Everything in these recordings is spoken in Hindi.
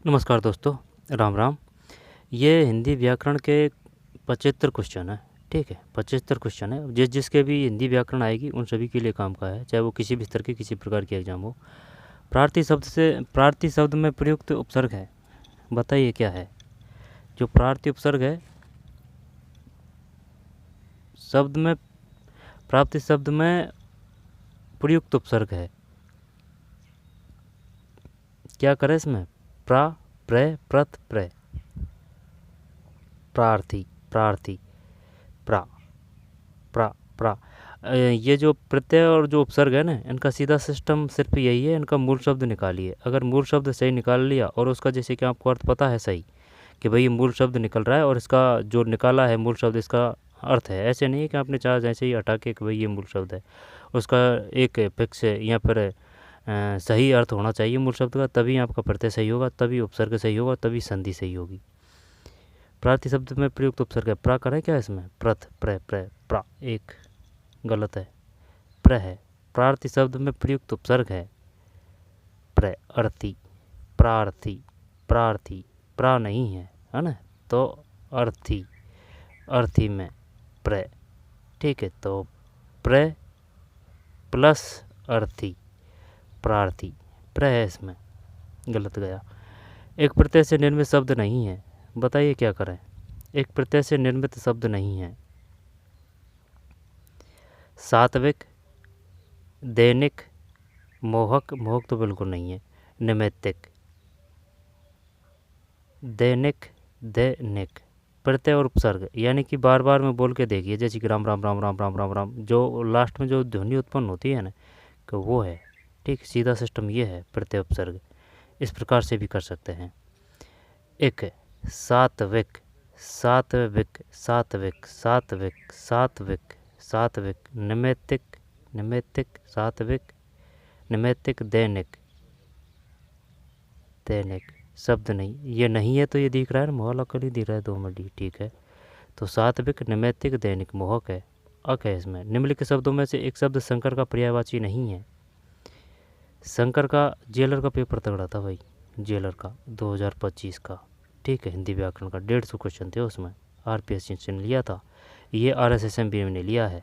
नमस्कार दोस्तों, राम राम। ये हिंदी व्याकरण के 75 क्वेश्चन है। ठीक है, 75 क्वेश्चन है। जिसके भी हिंदी व्याकरण आएगी उन सभी के लिए काम का है, चाहे वो किसी भी स्तर के किसी प्रकार की एग्जाम हो। प्रार्थी शब्द में प्रयुक्त उपसर्ग है, बताइए क्या है। जो प्रार्थी उपसर्ग है शब्द में, प्रार्थी शब्द में प्रयुक्त उपसर्ग है, क्या करें इसमें? प्रा, प्रे, प्रथ, प्रे। प्रार्थी, प्रार्थी, प्रा, प्रा, प्रा। ये जो प्रत्यय और जो उपसर्ग है ना, इनका सीधा सिस्टम सिर्फ यही है, इनका मूल शब्द निकालिए। अगर मूल शब्द सही निकाल लिया और उसका जैसे कि आपको अर्थ पता है सही कि भाई ये मूल शब्द निकल रहा है और इसका जो निकाला है मूल शब्द इसका अर्थ है, ऐसे नहीं है कि आपने चाह जैसे ही हटा के कि भाई ये मूल शब्द है, उसका एक फिक्स या फिर सही अर्थ होना चाहिए मूल शब्द का, तभी आपका प्रत्यय सही होगा, तभी उपसर्ग सही होगा, तभी संधि सही होगी। प्रार्थी शब्द में प्रयुक्त उपसर्ग है, प्रा करें क्या इसमें? प्रथ, प्रे, प्रे, प्रा, एक गलत है, प्र है। प्रार्थी शब्द में प्रयुक्त उपसर्ग है प्र, अर्थी, प्रार्थी, प्रार्थी, प्रा नहीं है ना, तो अर्थी, अर्थी में प्र। ठीक है, तो प्र प्लस अर्थी, प्रार्थी, प्र है इसमें, गलत गया। एक प्रत्यय से निर्मित शब्द नहीं है, बताइए क्या करें। एक प्रत्यय से निर्मित शब्द नहीं है। सात्विक, दैनिक, मोहक, मोहक तो बिल्कुल नहीं है, नैमित्तिक, दैनिक, दैनिक, प्रत्यय और उपसर्ग, यानी कि बार बार में बोल के देखिए, जैसे कि राम राम राम राम राम राम राम, जो लास्ट में जो ध्वनि उत्पन्न होती है ना, कि वो है। ठीक, सीधा सिस्टम ये है प्रत्यय उपसर्ग। इस प्रकार से भी कर सकते हैं। एक सात्विक, सात्विक, सात्विक, सात्विक, सात्विक, सात्विक, नैमित्तिक, नैमित्तिक, सात्विक, नैमित्तिक, दैनिक, दैनिक, शब्द नहीं, ये नहीं है तो ये दिख रहा है ना, मोहल अकल ही दिख रहा है, दो में डी। ठीक है, तो सात्विक, नैमित्तिक, दैनिक, मोहक है, अक है इसमें। निम्नलिखित शब्दों में से एक शब्द शंकर का पर्यायवाची नहीं है। शंकर का जेलर का पेपर तगड़ा था भाई, जेलर का 2025 का। ठीक है, हिंदी व्याकरण का 150 क्वेश्चन थे उसमें, RPSC ने लिया था, ये RSSMB ने लिया है।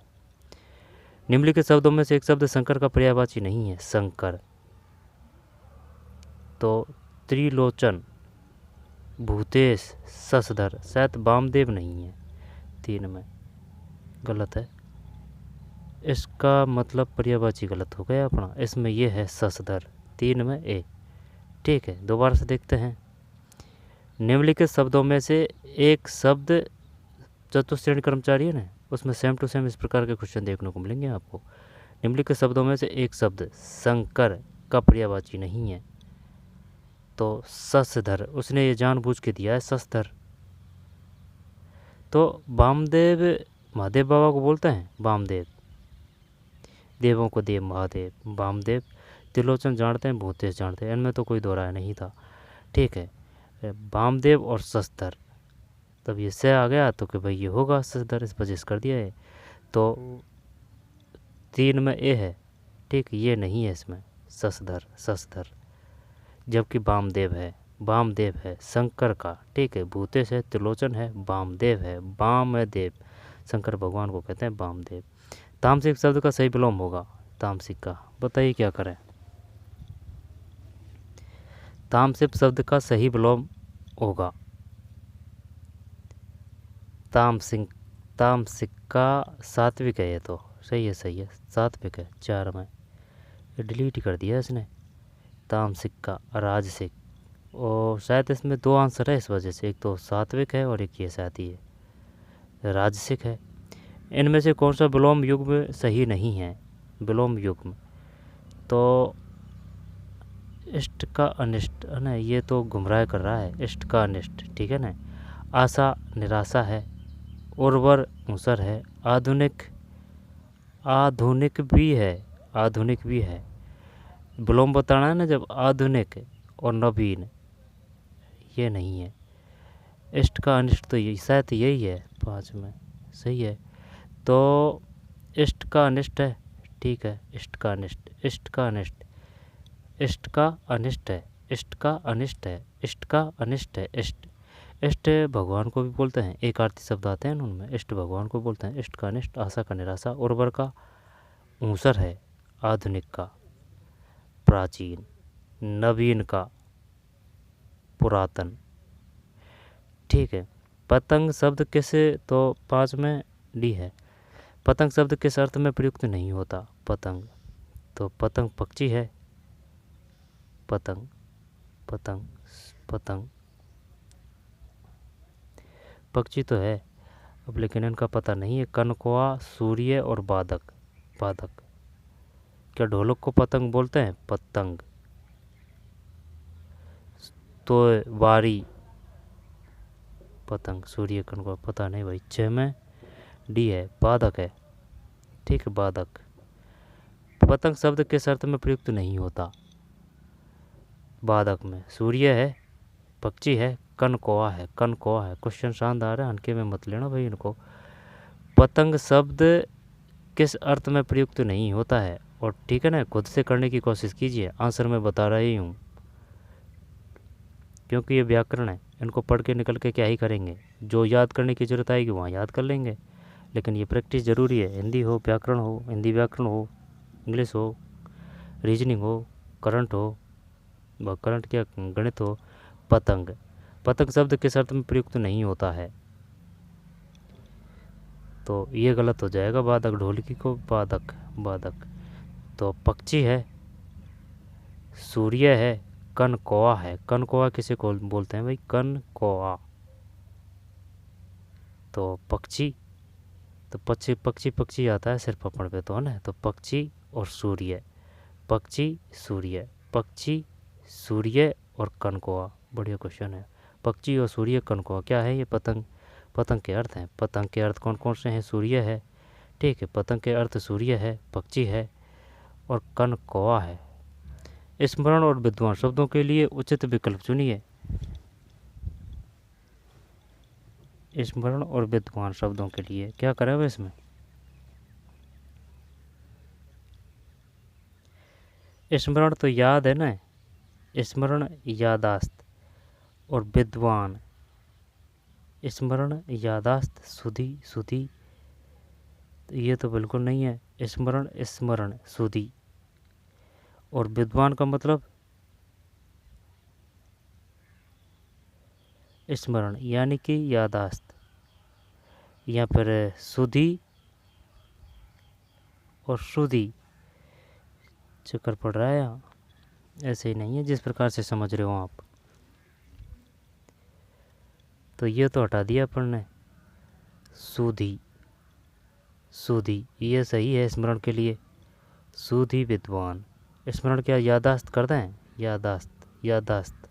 निम्नलिखित शब्दों में से एक शब्द शंकर का पर्यायवाची नहीं है। शंकर, तो त्रिलोचन, भूतेश, शशधर, शायद वामदेव नहीं है, 3 में गलत है। इसका मतलब पर्यायवाची गलत हो गया अपना, इसमें यह है शशधर, 3 में ए। ठीक है, दोबारा से देखते हैं। निम्नलिखित शब्दों में से एक शब्द, चतुश्रेणी कर्मचारी है ना, उसमें सेम टू सेम इस प्रकार के क्वेश्चन देखने को मिलेंगे आपको। निम्नलिखित शब्दों में से एक शब्द शंकर का पर्यायवाची नहीं है, तो शशधर, उसने ये जानबूझ के दिया है शशधर। तो वामदेव महादेव बाबा को बोलते हैं वामदेव, देवों को देव महादेव, वामदेव। त्रिलोचन जानते हैं, भूतेश जानते हैं, इनमें तो कोई दो राय नहीं था। ठीक है, वामदेव और शशधर, तब ये से आ गया तो कि भाई ये होगा शशधर, इस वजह से कर दिया है। तो 3 में ए है। ठीक, ये नहीं है इसमें शशधर, शशधर, जबकि वामदेव है, वामदेव है शंकर का। ठीक है, भूतेश है, त्रिलोचन है, वामदेव है, वामदेव, शंकर भगवान को कहते हैं वामदेव। तामसिक शब्द का सही विलोम होगा, तामसिक का, बताइए क्या करें। तामसिक शब्द का सही विलोम होगा तामसिक, तामसिक का सात्विक है, ये तो सही है, सही है, सात्विक है, 4 में। ये डिलीट कर दिया इसने, तामसिक का राजसिक, और शायद इसमें 2 आंसर है इस वजह से, एक तो सात्विक है और एक ये शायद ये राजसिक है। इनमें से कौन सा विलोम युग्म सही नहीं है? विलोम युग्म, तो इष्ट का अनिष्ट है ना, ये तो गुमराह कर रहा है, इष्ट का अनिष्ट। ठीक है ना, आशा निराशा है, उर्वर मुसर है, आधुनिक, आधुनिक भी है, आधुनिक भी है। विलोम बताना है ना जब, आधुनिक और नवीन, ये नहीं है। इष्ट का अनिष्ट तो यही शायद यही है 5 में, सही है। तो इष्ट का अनिष्ट है, ठीक है, इष्ट का अनिष्ट, इष्ट का अनिष्ट, इष्ट का अनिष्ट है, इष्ट का अनिष्ट है, इष्ट का अनिष्ट है इष्ट। इष्ट भगवान को भी बोलते हैं, एक आरती शब्द आते हैं उनमें, इष्ट भगवान को बोलते हैं। इष्ट का अनिष्ट, आशा का निराशा, उर्वर का ऊसर है, आधुनिक का प्राचीन, नवीन का पुरातन। ठीक है। पतंग शब्द किसे, तो 5 में डी है। पतंग शब्द किस अर्थ में प्रयुक्त नहीं होता? पतंग, तो पतंग पक्षी है। पतंग पतंग पतंग पक्षी तो है, अब लेकिन इनका पता नहीं है। कनकवा, सूर्य और बादक। बादक, क्या ढोलक को पतंग बोलते हैं? पतंग। तो वारी, पतंग, सूर्य, कनकवा, पता नहीं भाई। 6 में डी है, बादक है। ठीक है, बादक। पतंग शब्द किस अर्थ में प्रयुक्त नहीं होता? बादक में सूर्य है, पक्षी है, कनकवा है। कनकवा है, क्वेश्चन शानदार है, हल्के में मत लेना भाई इनको। पतंग शब्द किस अर्थ में प्रयुक्त नहीं होता है? और ठीक है ना, खुद से करने की कोशिश कीजिए, आंसर मैं बता रही हूँ, क्योंकि ये व्याकरण है, इनको पढ़ के निकल के क्या ही करेंगे। जो याद करने की ज़रूरत आएगी वहाँ याद कर लेंगे, लेकिन ये प्रैक्टिस ज़रूरी है। हिंदी हो व्याकरण हो, हिंदी व्याकरण हो, इंग्लिश हो, रीजनिंग हो, करंट हो, करंट क्या गणित हो। पतंग, पतंग शब्द किस अर्थ में प्रयुक्त नहीं होता है? तो ये गलत हो जाएगा, बादक, ढोलकी को बादक, बादक। तो पक्षी है, सूर्य है, कनकवा है। कनकवा किसे को बोलते हैं भाई? कनकवा। तो पक्षी, तो पक्षी पक्षी पक्षी आता है सिर्फ अपन पे, तो है ना। तो पक्षी और सूर्य, पक्षी सूर्य, पक्षी सूर्य और कनकवा। बढ़िया क्वेश्चन है। पक्षी और सूर्य, कनकवा, क्या है ये? पतंग। पतंग के अर्थ हैं, पतंग के अर्थ कौन कौन से हैं? सूर्य है, ठीक है, पतंग के अर्थ सूर्य है, पक्षी है और कनकवा है। स्मरण और विद्वान शब्दों के लिए उचित विकल्प चुनिए। स्मरण और विद्वान शब्दों के लिए क्या करें अब इसमें? स्मरण तो याद है ना, स्मरण यादाश्त, और विद्वान स्मरण यादाश्त, सुधि सुधि, ये तो बिल्कुल नहीं है। स्मरण स्मरण सुधि, और विद्वान का मतलब स्मरण यानी कि यादाश्त, या फिर सुधि और श्रुति। चक्कर पड़ रहा है यहाँ, ऐसे ही नहीं है जिस प्रकार से समझ रहे हो आप। तो ये तो हटा दिया अपन ने, सुधि सुधि, ये सही है स्मरण के लिए। सुधि विद्वान, स्मरण क्या यादाश्त करते हैं? यादाश्त, यादाश्त,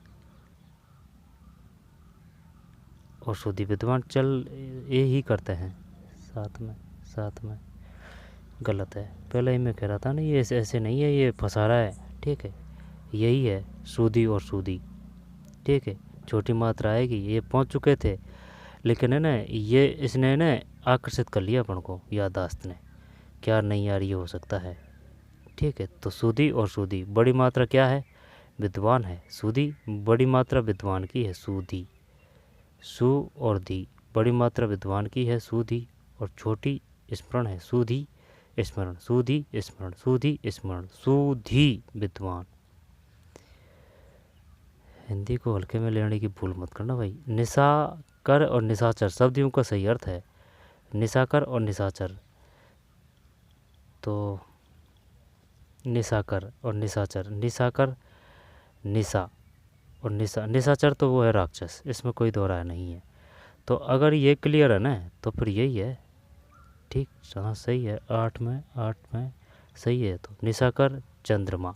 और सुधि विद्वान चल ये ही करते हैं साथ में, साथ में। गलत है, पहले ही मैं कह रहा था ना, ये ऐसे नहीं है, ये फंसा रहा है। ठीक है, यही है सुधि और सुधि। ठीक है, छोटी मात्रा आएगी, ये पहुंच चुके थे, लेकिन है ना, ये इसने ना आकर्षित कर लिया अपन को, यादाश्त ने। क्या नहीं यार, ये हो सकता है। ठीक है, तो सुधि और सुधि, बड़ी मात्रा क्या है? विद्वान है। सुधि बड़ी मात्रा विद्वान की है, सुधि। सु और धी, बड़ी मात्रा विद्वान की है, सुधि, और छोटी स्मरण है, सुधि स्मरण, सुधि स्मरण, सुधि स्मरण, सुधि विद्वान। हिंदी को हल्के में लेने की भूल मत करना भाई। निशाकर और निशाचर शब्दों का सही अर्थ है, निशाकर और निशाचर। तो निशाकर और निशाचर, निशाकर निशा, और निशाचर तो वो है राक्षस, इसमें कोई दो राय नहीं है। तो अगर ये क्लियर है ना, तो फिर यही है। ठीक, हाँ सही है, 8 में सही है। तो निशाकर चंद्रमा,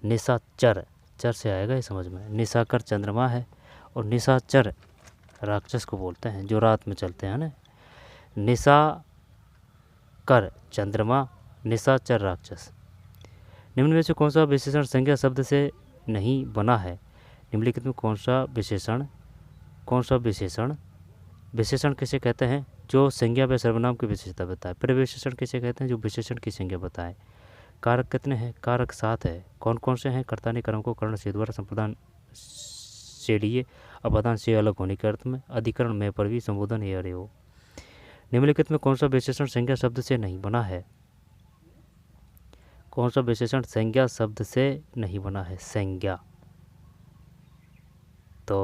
निशाचर, चर से आएगा ये समझ में। निशाकर चंद्रमा है, और निशाचर राक्षस को बोलते हैं जो रात में चलते हैं ना। निशाकर चंद्रमा, निशाचर राक्षस। निम्न में से कौन सा विशेषण संज्ञा शब्द से नहीं बना है? निम्नलिखित में कौन सा विशेषण, विशेषण किसे कहते हैं? जो संज्ञा व सर्वनाम की विशेषता बताए। प्रविशेषण किसे कहते हैं? जो विशेषण की संज्ञा बताए। कारक कितने हैं? कारक 7 है। कौन कौन से हैं? कर्ता ने कर्म को कर्ण से द्वारा संप्रदान से लिए अपादान से अलग होने के अर्थ में अधिकरण में पर भी संबोधन है अरे हो। निम्नलिखित में कौन सा विशेषण संज्ञा शब्द से नहीं बना है? कौन सा विशेषण संज्ञा शब्द से नहीं बना है? संज्ञा। तो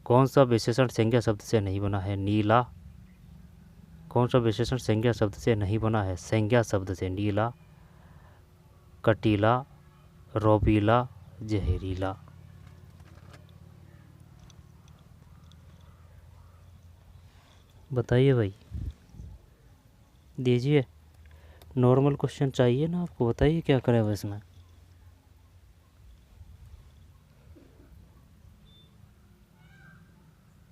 कौन सा विशेषण संज्ञा शब्द से नहीं बना है? नीला। कौन सा विशेषण संज्ञा शब्द से नहीं बना है? संज्ञा शब्द से। नीला, कटीला, रोबीला, जहरीला। बताइए भाई, दीजिए। नॉर्मल क्वेश्चन चाहिए ना आपको? बताइए क्या करें अब इसमें।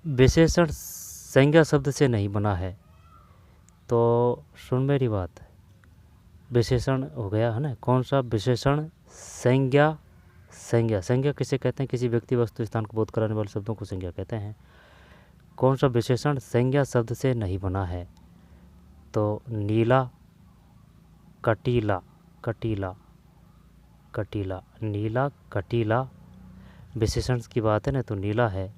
विशेषण संज्ञा शब्द से नहीं बना है, तो सुन मेरी बात, विशेषण हो गया है ना। कौन सा विशेषण संज्ञा, संज्ञा किसे कहते हैं? किसी व्यक्ति वस्तु स्थान को बोध कराने वाले शब्दों को संज्ञा कहते हैं। कौन सा विशेषण संज्ञा शब्द से नहीं बना है? तो नीला, कटीला, कटीला, कटीला, नीला, कटीला विशेषण की बात है ना, तो नीला है।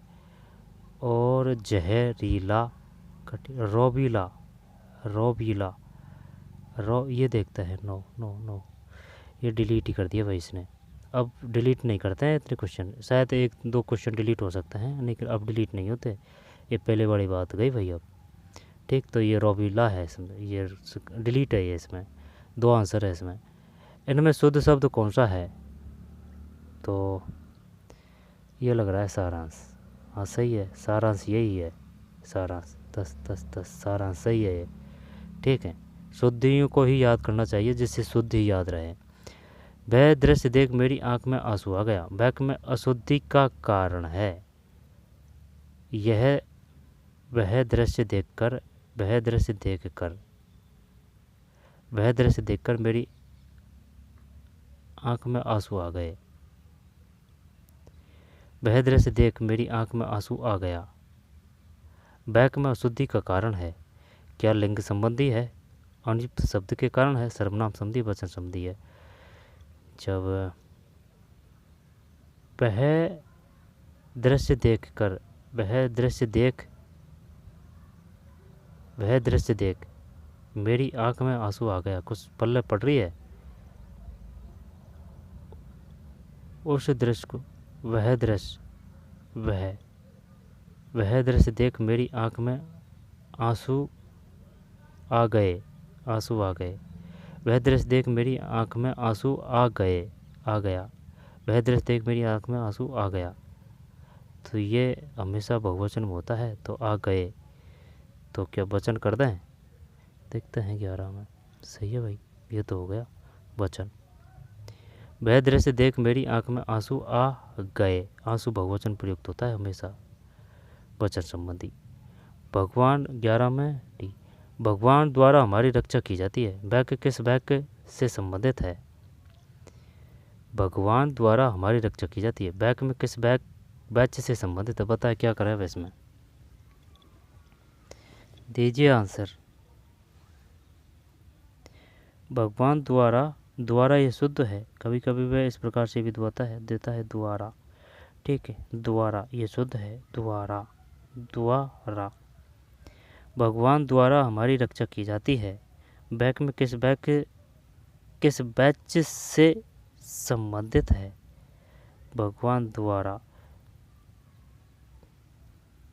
और जहरीला, रोबीला, रोबीला, ये देखता है। नो नो नो, ये डिलीट ही कर दिया भाई इसने। अब डिलीट नहीं करते हैं इतने क्वेश्चन, शायद 1-2 क्वेश्चन डिलीट हो सकते हैं, लेकिन अब डिलीट नहीं होते। ये पहले वाली बात गई भाई अब। ठीक, तो ये रोबीला है इसमें, ये डिलीट है। ये इसमें 2 आंसर है इसमें। इनमें शुद्ध शब्द कौन सा है? तो ये लग रहा है सारांश। हाँ सही है, सारांश यही है। सारांश 10 सारांश सही है ये। ठीक है, शुद्धियों को ही याद करना चाहिए जिससे शुद्ध ही याद रहे। वह दृश्य देख मेरी आंख में आंसू आ गया। वह में अशुद्धि का कारण है। यह वह दृश्य देखकर, वह दृश्य देखकर, वह दृश्य देखकर मेरी आंख में आंसू आ गए। वह दृश्य देख मेरी आंख में आंसू आ गया। बैक में अशुद्धि का कारण है। क्या लिंग संबंधी है? अनुयुक्त शब्द के कारण है। सर्वनाम संबंधी, वचन संबंधी है। जब वह दृश्य देख कर, वह दृश्य देख, वह दृश्य देख मेरी आंख में आंसू आ गया, कुछ पल्ले पड़ रही है। उस दृश्य को, वह दृश्य, वह दृश्य देख मेरी आंख में आंसू आ गए, आंसू आ गए। वह दृश्य देख मेरी आंख में आंसू आ गए, आ गया। वह दृश्य देख मेरी आंख में आंसू आ गया। तो ये हमेशा बहुवचन में होता है, तो आ गए। तो क्या वचन कर दें? देखते हैं 11 में। सही है भाई, ये तो हो गया वचन। वह दृश्य देख मेरी आंख में आंसू आ गए। आंसू बहुवचन प्रयुक्त होता है हमेशा, वचन संबंधी। भगवान 11 में डी, भगवान द्वारा हमारी रक्षा की जाती है। वाक्य किस वाक्य से संबंधित है? भगवान द्वारा हमारी रक्षा की जाती है, वाक्य में किस वाक्य से संबंधित है? बताए क्या करें वैसे में, दीजिए आंसर। भगवान द्वारा ये शुद्ध है। कभी कभी वह इस प्रकार से भी देता है द्वारा। ठीक है, द्वारा ये शुद्ध है। द्वारा, द्वारा। भगवान द्वारा हमारी रक्षा की जाती है। वाक्य में किस वाक्य से संबंधित है? भगवान द्वारा,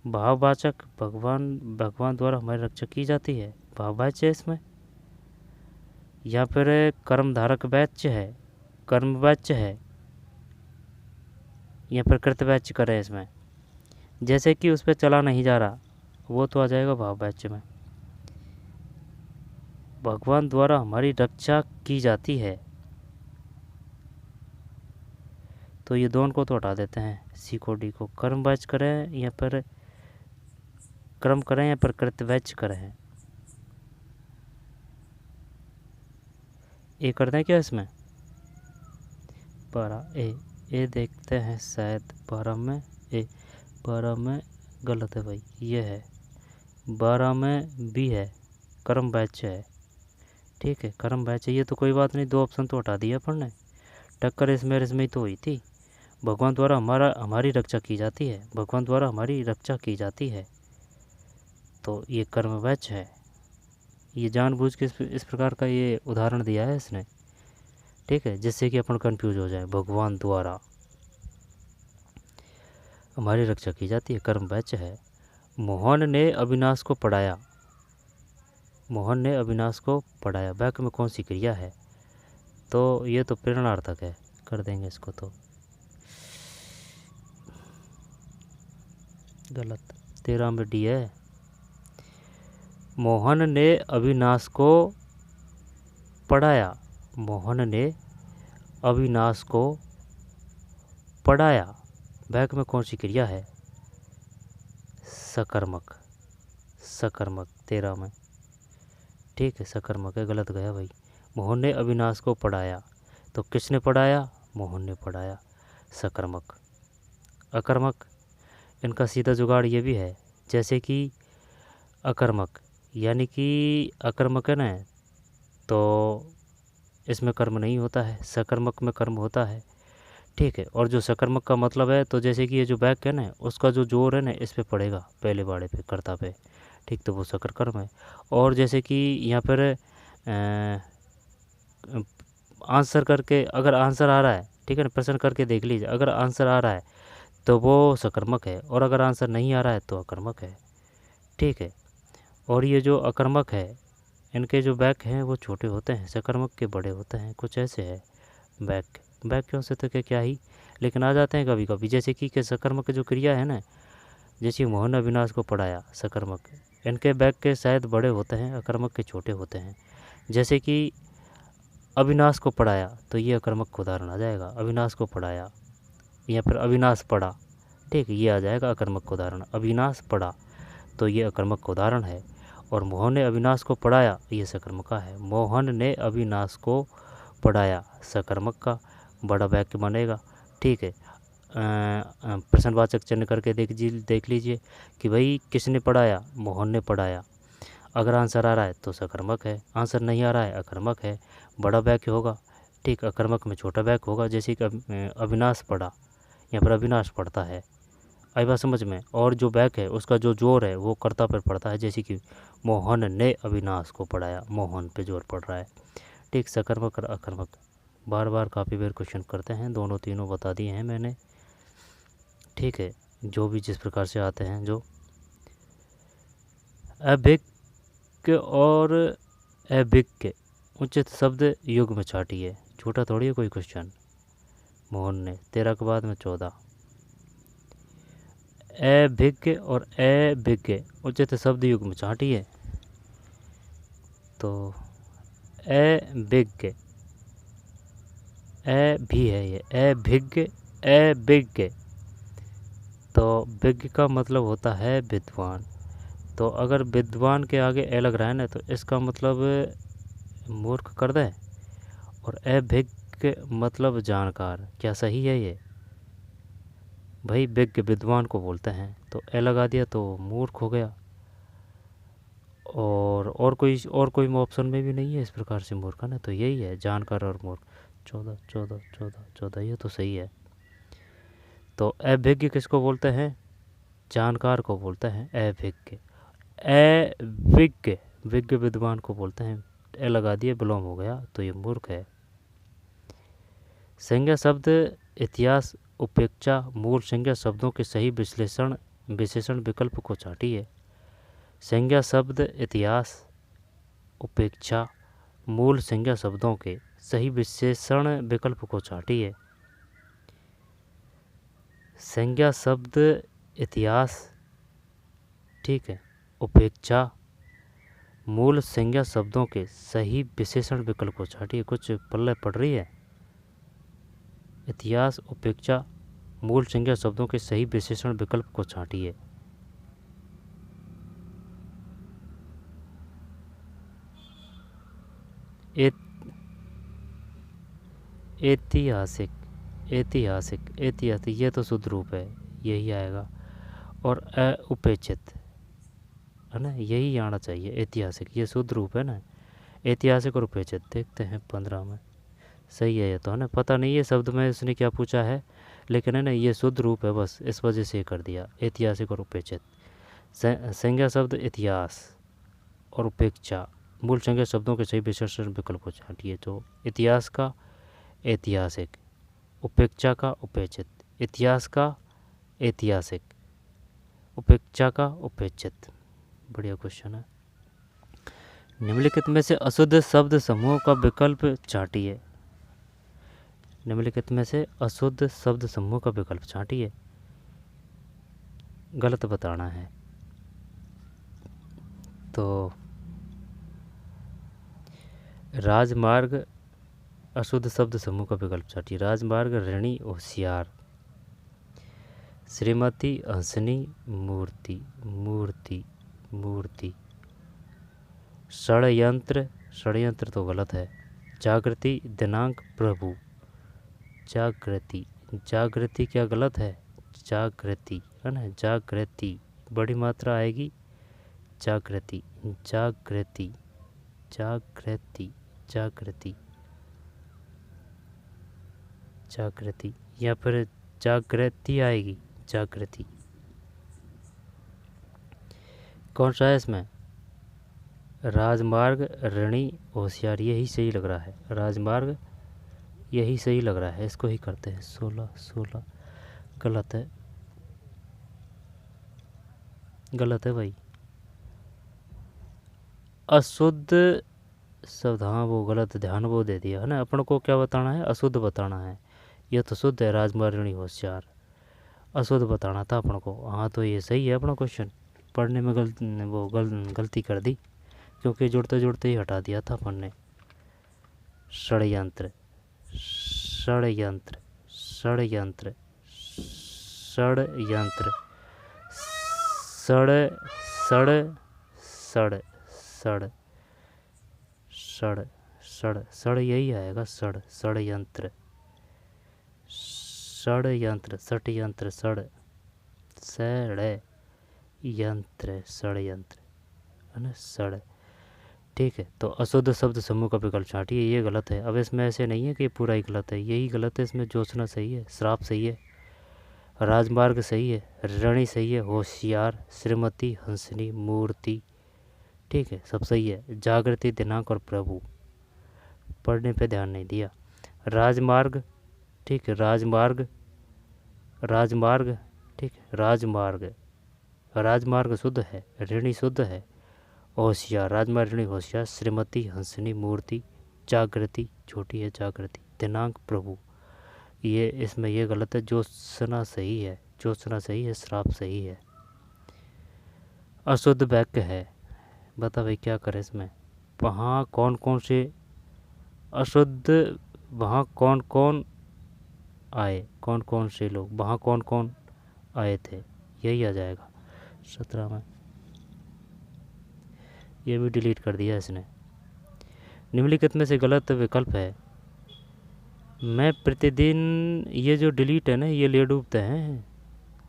भाववाचक। भगवान द्वारा हमारी रक्षा की जाती है, भाववाच्य है इसमें। या फिर कर्मधारक वाच्य है, कर्मवाच्य है, या फिर कृतवाच्य करें इसमें। जैसे कि उस पर चला नहीं जा रहा, वो तो आ जाएगा भाववाच्य में। भगवान द्वारा हमारी रक्षा की जाती है, तो ये दोनों को तो हटा देते हैं, सी को डी को। कर्मवाच्य करें या फिर कर्म करें या फिर कृतवाच्य करें। ए कर दें क्या इसमें? 12 ए देखते हैं, शायद 12 में ए, 12 में गलत है भाई, ये है 12 में बी है, कर्मवाच्य है। ठीक है, कर्मवाच्य। ये तो कोई बात नहीं, 2 ऑप्शन तो हटा दिया अपन ने, टक्कर इसमें ही तो हुई थी। भगवान द्वारा हमारी रक्षा की जाती है, भगवान द्वारा हमारी रक्षा की जाती है। तो ये कर्मवाच्य है। ये जानबूझ के इस प्रकार का ये उदाहरण दिया है इसने, ठीक है, जिससे कि अपन कंफ्यूज हो जाए। भगवान द्वारा हमारी रक्षा की जाती है, कर्मवाच्य है। मोहन ने अविनाश को पढ़ाया, मोहन ने अविनाश को पढ़ाया, वाक्य में कौन सी क्रिया है? तो ये तो प्रेरणार्थक है, कर देंगे इसको। तो गलत, 13 में डी है। मोहन ने अविनाश को पढ़ाया, मोहन ने अविनाश को पढ़ाया, वाक्य में कौन सी क्रिया है? सकर्मक, सकर्मक, 13 में, ठीक है, सकर्मक है, गलत गया भाई। मोहन ने अविनाश को पढ़ाया, तो किसने पढ़ाया? मोहन ने पढ़ाया, सकर्मक। अकर्मक, इनका सीधा जुगाड़ ये भी है, जैसे कि अकर्मक, यानी कि अकर्मक है ना, तो इसमें कर्म नहीं होता है, सकर्मक में कर्म होता है, ठीक है। और जो सकर्मक का मतलब है, तो जैसे कि ये जो वाक्य है ना, उसका जो जोर है ना इस पे पड़ेगा, पहले बाड़े पे, कर्ता पे, ठीक, तो वो सकर कर्म है। और जैसे कि यहाँ पर आंसर करके, अगर आंसर आ रहा है, ठीक है ना, प्रश्न करके देख लीजिए, अगर आंसर आ रहा है तो वो सकर्मक है, और अगर आंसर नहीं आ रहा है तो अकर्मक है, ठीक है। और ये जो अकर्मक है, इनके जो वाक्य हैं वो छोटे होते हैं, सकर्मक के बड़े होते हैं, कुछ ऐसे है वाक्य। वाक्यों से तो क्या ही, लेकिन आ जाते हैं कभी कभी, जैसे कि सकर्मक जो क्रिया है ना, जैसे मोहन अविनाश को पढ़ाया, सकर्मक, इनके वाक्य शायद बड़े होते हैं, अकर्मक के छोटे होते हैं। जैसे कि अविनाश को पढ़ाया, तो ये अकर्मक का उदाहरण आ जाएगा, अविनाश को पढ़ाया, या फिर अविनाश पढ़ा, ठीक, ये आ जाएगा अकर्मक का उदाहरण। अविनाश पढ़ा, तो ये अकर्मक का उदाहरण है। और मोहन ने अविनाश को पढ़ाया, ये सकर्मक का है। मोहन ने अविनाश को पढ़ाया, सकर्मक का बड़ा वाक्य बनेगा, ठीक है। प्रश्नवाचक चिन्ह करके देख लीजिए कि भाई किसने पढ़ाया? मोहन ने पढ़ाया। अगर आंसर आ रहा है तो सकर्मक है, आंसर नहीं आ रहा है अकर्मक है, बड़ा वाक्य होगा, ठीक, अकर्मक में छोटा वाक्य होगा। जैसे कि अविनाश पढ़ा, यहाँ पर अविनाश पढ़ता है, आई बात समझ में। और जो वाक्य है उसका जो जोर है वो कर्ता पर पड़ता है, जैसे कि मोहन ने अविनाश को पढ़ाया, मोहन पे जोर पड़ रहा है, ठीक, सकर्मक और अकर्मक। बार बार काफ़ी बार क्वेश्चन करते हैं, दोनों तीनों बता दिए हैं मैंने, ठीक है, जो भी जिस प्रकार से आते हैं। जो अभिज्ञ और अभिज्ञ उचित शब्द युग में छाटिए, छोटा थोड़ी है कोई क्वेश्चन। मोहन ने 13 के बाद में 14। अभिज्ञ और अभिज्ञ उचित शब्द युग में छाटिए, तो अभिज्ञ, अ भी है ये, अभिज्ञ, अभिज्ञ, तो विज्ञ का मतलब होता है विद्वान। तो अगर विद्वान के आगे ए लग रहा है ना, तो इसका मतलब मूर्ख कर दें। और अभिज्ञ मतलब जानकार, क्या सही है ये? भाई विज्ञ विद्वान को बोलते हैं, तो ए लगा दिया तो मूर्ख हो गया। और कोई ऑप्शन में भी नहीं है इस प्रकार से मूर्ख, है ना, तो यही है, जानकार और मूर्ख। 14 14 14 14, ये तो सही है। तो अभिज्ञ किसको बोलते हैं? जानकार को बोलते हैं अभिज्ञ। अविज्ञ, विज्ञ विद्वान को बोलते हैं, ए लगा दिए विलोम हो गया, तो ये मूर्ख है। संज्ञा शब्द इतिहास उपेक्षा मूल संज्ञा शब्दों के सही विशेषण विकल्प को छाटिए। संज्ञा शब्द इतिहास उपेक्षा मूल संज्ञा शब्दों के सही विशेषण विकल्प को छाटिए। संज्ञा शब्द इतिहास, ठीक है, उपेक्षा मूल संज्ञा शब्दों के सही विशेषण विकल्प को छाटिए। कुछ पल्ले पड़ रही है? इतिहास उपेक्षा मूल संज्ञा शब्दों के सही विशेषण विकल्प को छाटिए। ऐतिहासिक, ऐतिहासिक, ऐतिहासिक, ये तो शुद्ध रूप है, यही आएगा। और उपेक्षित, है ना, यही आना चाहिए। ऐतिहासिक ये शुद्ध रूप है ना, ऐतिहासिक और उपेक्षित। देखते हैं 15 में, सही है ये तो, है ना। पता नहीं है शब्द में उसने क्या पूछा है, लेकिन है ना ये शुद्ध रूप है, बस इस वजह से कर दिया ऐतिहासिक और उपेक्षित। संज्ञा शब्द इतिहास और उपेक्षा मूल संज्ञा शब्दों के सही विशेषण विकल्प को छांटिए। तो इतिहास का ऐतिहासिक, उपेक्षा का उपेक्षित, इतिहास का ऐतिहासिक, उपेक्षा का उपेक्षित। बढ़िया क्वेश्चन है। निम्नलिखित में से अशुद्ध शब्द समूह का विकल्प छांटिए। निम्नलिखित में से अशुद्ध शब्द समूह का विकल्प छांटिए। गलत बताना है। तो राजमार्ग अशुद्ध शब्द समूह का विकल्प छांटिए। राजमार्ग ऋणी होशियार, श्रीमती हंसनी मूर्ति, मूर्ति मूर्ति, षड्यंत्र, षड्यंत्र तो गलत है। जागृति दिनांक प्रभु, जागृति, जागृति क्या गलत है? जागृति है ना, जागृति बड़ी मात्रा आएगी, जागृति, जागृति, जागृति, जागृति, जागृति, या फिर जागृति आएगी, जागृति। कौन सा है इसमें? राजमार्ग ऋणी होशियार, यही सही लग रहा है। राजमार्ग यही सही लग रहा है, इसको ही करते हैं। 16 16 गलत है, गलत है भाई। अशुद्ध शब्द, हाँ वो गलत, ध्यान वो दे दिया है ना। अपन को क्या बताना है? अशुद्ध बताना है। यह तो शुद्ध है, राजमार्ग ऋणी होशियार, अशुद्ध बताना था अपन को। हाँ तो ये सही है अपना क्वेश्चन। पढ़ने में गलती कर दी, क्योंकि जुड़ते जुड़ते ही हटा दिया था अपन ने। षड्यंत्र, षड्यंत्र, षड्यंत्र, षड्यंत्र, सड़ सड़ सड़ सड़ सड़ सड़ सड़ यही आएगा, सड़, षड्यंत्र, षड्यंत्र, षड्यंत्र, सड़, सड़ यंत्र, षड्यंत्र है ना, सड़। ठीक है, तो अशुद्ध शब्द समूह का विकल्प छांटिए, ये गलत है। अब इसमें ऐसे नहीं है कि पूरा ही गलत है, यही गलत है। इसमें जोशना सही है, श्राप सही है, राजमार्ग सही है, ऋणी सही है, होशियार, श्रीमती हंसनी मूर्ति, ठीक है सब सही है। जागृति दिनांक और प्रभु, पढ़ने पे ध्यान नहीं दिया। राजमार्ग, ठीक है, राजमार्ग, राजमार्ग, ठीक है, राजमार्ग, राजमार्ग शुद्ध है, ऋणी शुद्ध है, होशियार, राजमार्ग ऋणी होशियार, श्रीमती हंसनी मूर्ति, जागृति छोटी है, जागृति, दिनांक प्रभु, ये इसमें ये गलत है। जोशना सही है, जोशना सही है, श्राप सही है। अशुद्ध वाक्य है, बता भाई क्या करें इसमें? वहाँ कौन कौन से अशुद्ध, वहाँ कौन कौन आए, कौन कौन से लोग, वहाँ कौन कौन आए थे, यही आ जाएगा 17 में। ये भी डिलीट कर दिया इसने। निम्नलिखित में से गलत विकल्प है। मैं प्रतिदिन, ये जो डिलीट है ना, ये ले डूबते हैं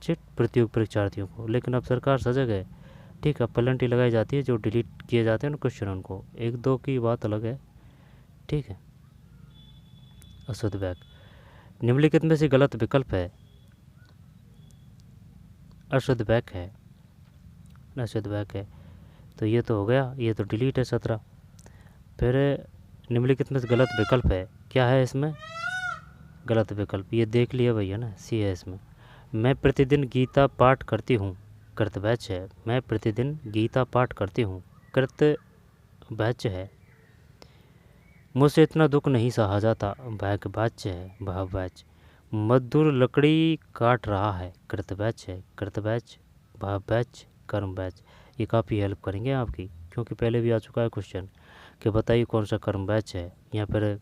चिट प्रतियोगी परीक्षार्थियों को, लेकिन अब सरकार सजग है। ठीक है, पेनल्टी लगाई जाती है जो डिलीट किए जाते हैं ना क्वेश्चन, उनको। एक दो की बात अलग है, ठीक है। अशुद्ध वाक्य, निम्नलिखित में से गलत विकल्प है, अशुद्ध वाक्य है, अशुद्ध वाक्य है, तो ये तो हो गया, ये तो डिलीट है 17। फिर निम्नलिखित में से गलत विकल्प है, क्या है इसमें गलत विकल्प? ये देख लिया भैया ना, सी है इसमें। मैं प्रतिदिन गीता पाठ करती हूँ, कर्तव्य है। मैं प्रतिदिन गीता पाठ करती हूँ, कर्तव्य है। मुझसे इतना दुख नहीं सहा जाता, भाग्यवाच्य है, भाववाच्य। मजदूर लकड़ी काट रहा है, कर्तव्य है, कर्तव्य, भाववाच्य, कर्मवाच्य। ये काफ़ी हेल्प करेंगे आपकी, क्योंकि पहले भी आ चुका है क्वेश्चन कि बताइए कौन सा कर्मवाच्य है, यहाँ पर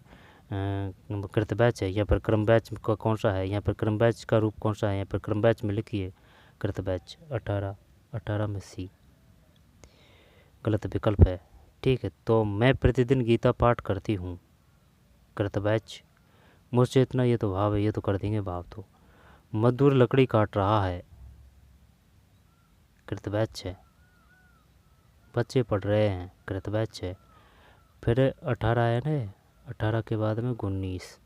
कर्तव्य है, यहाँ पर कर्मवाच्य का कौन सा है, यहाँ पर कर्मवाच्य का रूप कौन सा है, यहाँ पर कर्मवाच्य में लिखिए कर्तव्य। 18 में सी गलत विकल्प है, ठीक है। तो मैं प्रतिदिन गीता पाठ करती हूँ, कर्तव्य। मुझसे इतना, ये तो भाव है, ये तो कर देंगे भाव। तो मजदूर लकड़ी काट रहा है, कर्तव्य है। बच्चे पढ़ रहे हैं, कर्तव्य है। फिर 18 है ना, 18 के बाद में 19,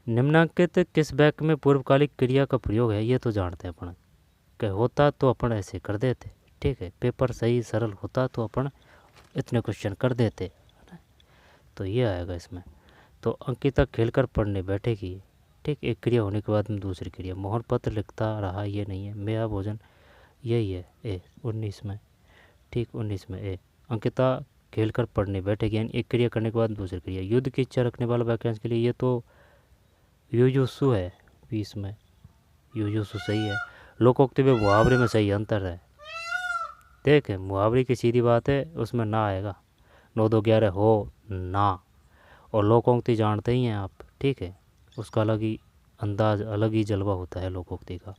निम्नांकित किस वाक्य में पूर्वकालिक क्रिया का प्रयोग है, ये तो जानते हैं अपन। कि होता तो अपन ऐसे कर देते, ठीक है, पेपर सही सरल होता तो अपन इतने क्वेश्चन कर देते, है ना। तो ये आएगा इसमें। तो अंकिता खेलकर पढ़ने बैठेगी, ठीक, एक क्रिया होने के बाद में दूसरी क्रिया। मोहन पत्र लिखता रहा, ये नहीं है। मेरा भोजन, यही है ए 19 में, ठीक, 19 में ए। अंकिता खेलकर पढ़ने बैठेगी, यानी एक क्रिया करने के बाद दूसरी क्रिया। युद्ध की इच्छा रखने वाला वाक्यांश के लिए ये तो युयुत्सु है 20 में, युयुत्सु सही है। लोकोक्ति में मुहावरे में सही अंतर है। देख, मुहावरे की सीधी बात है, उसमें ना आएगा, 9 2 11 हो ना। और लोकोक्ति जानते ही हैं आप, ठीक है, उसका अलग ही अंदाज, अलग ही जलवा होता है लोकोक्ति का।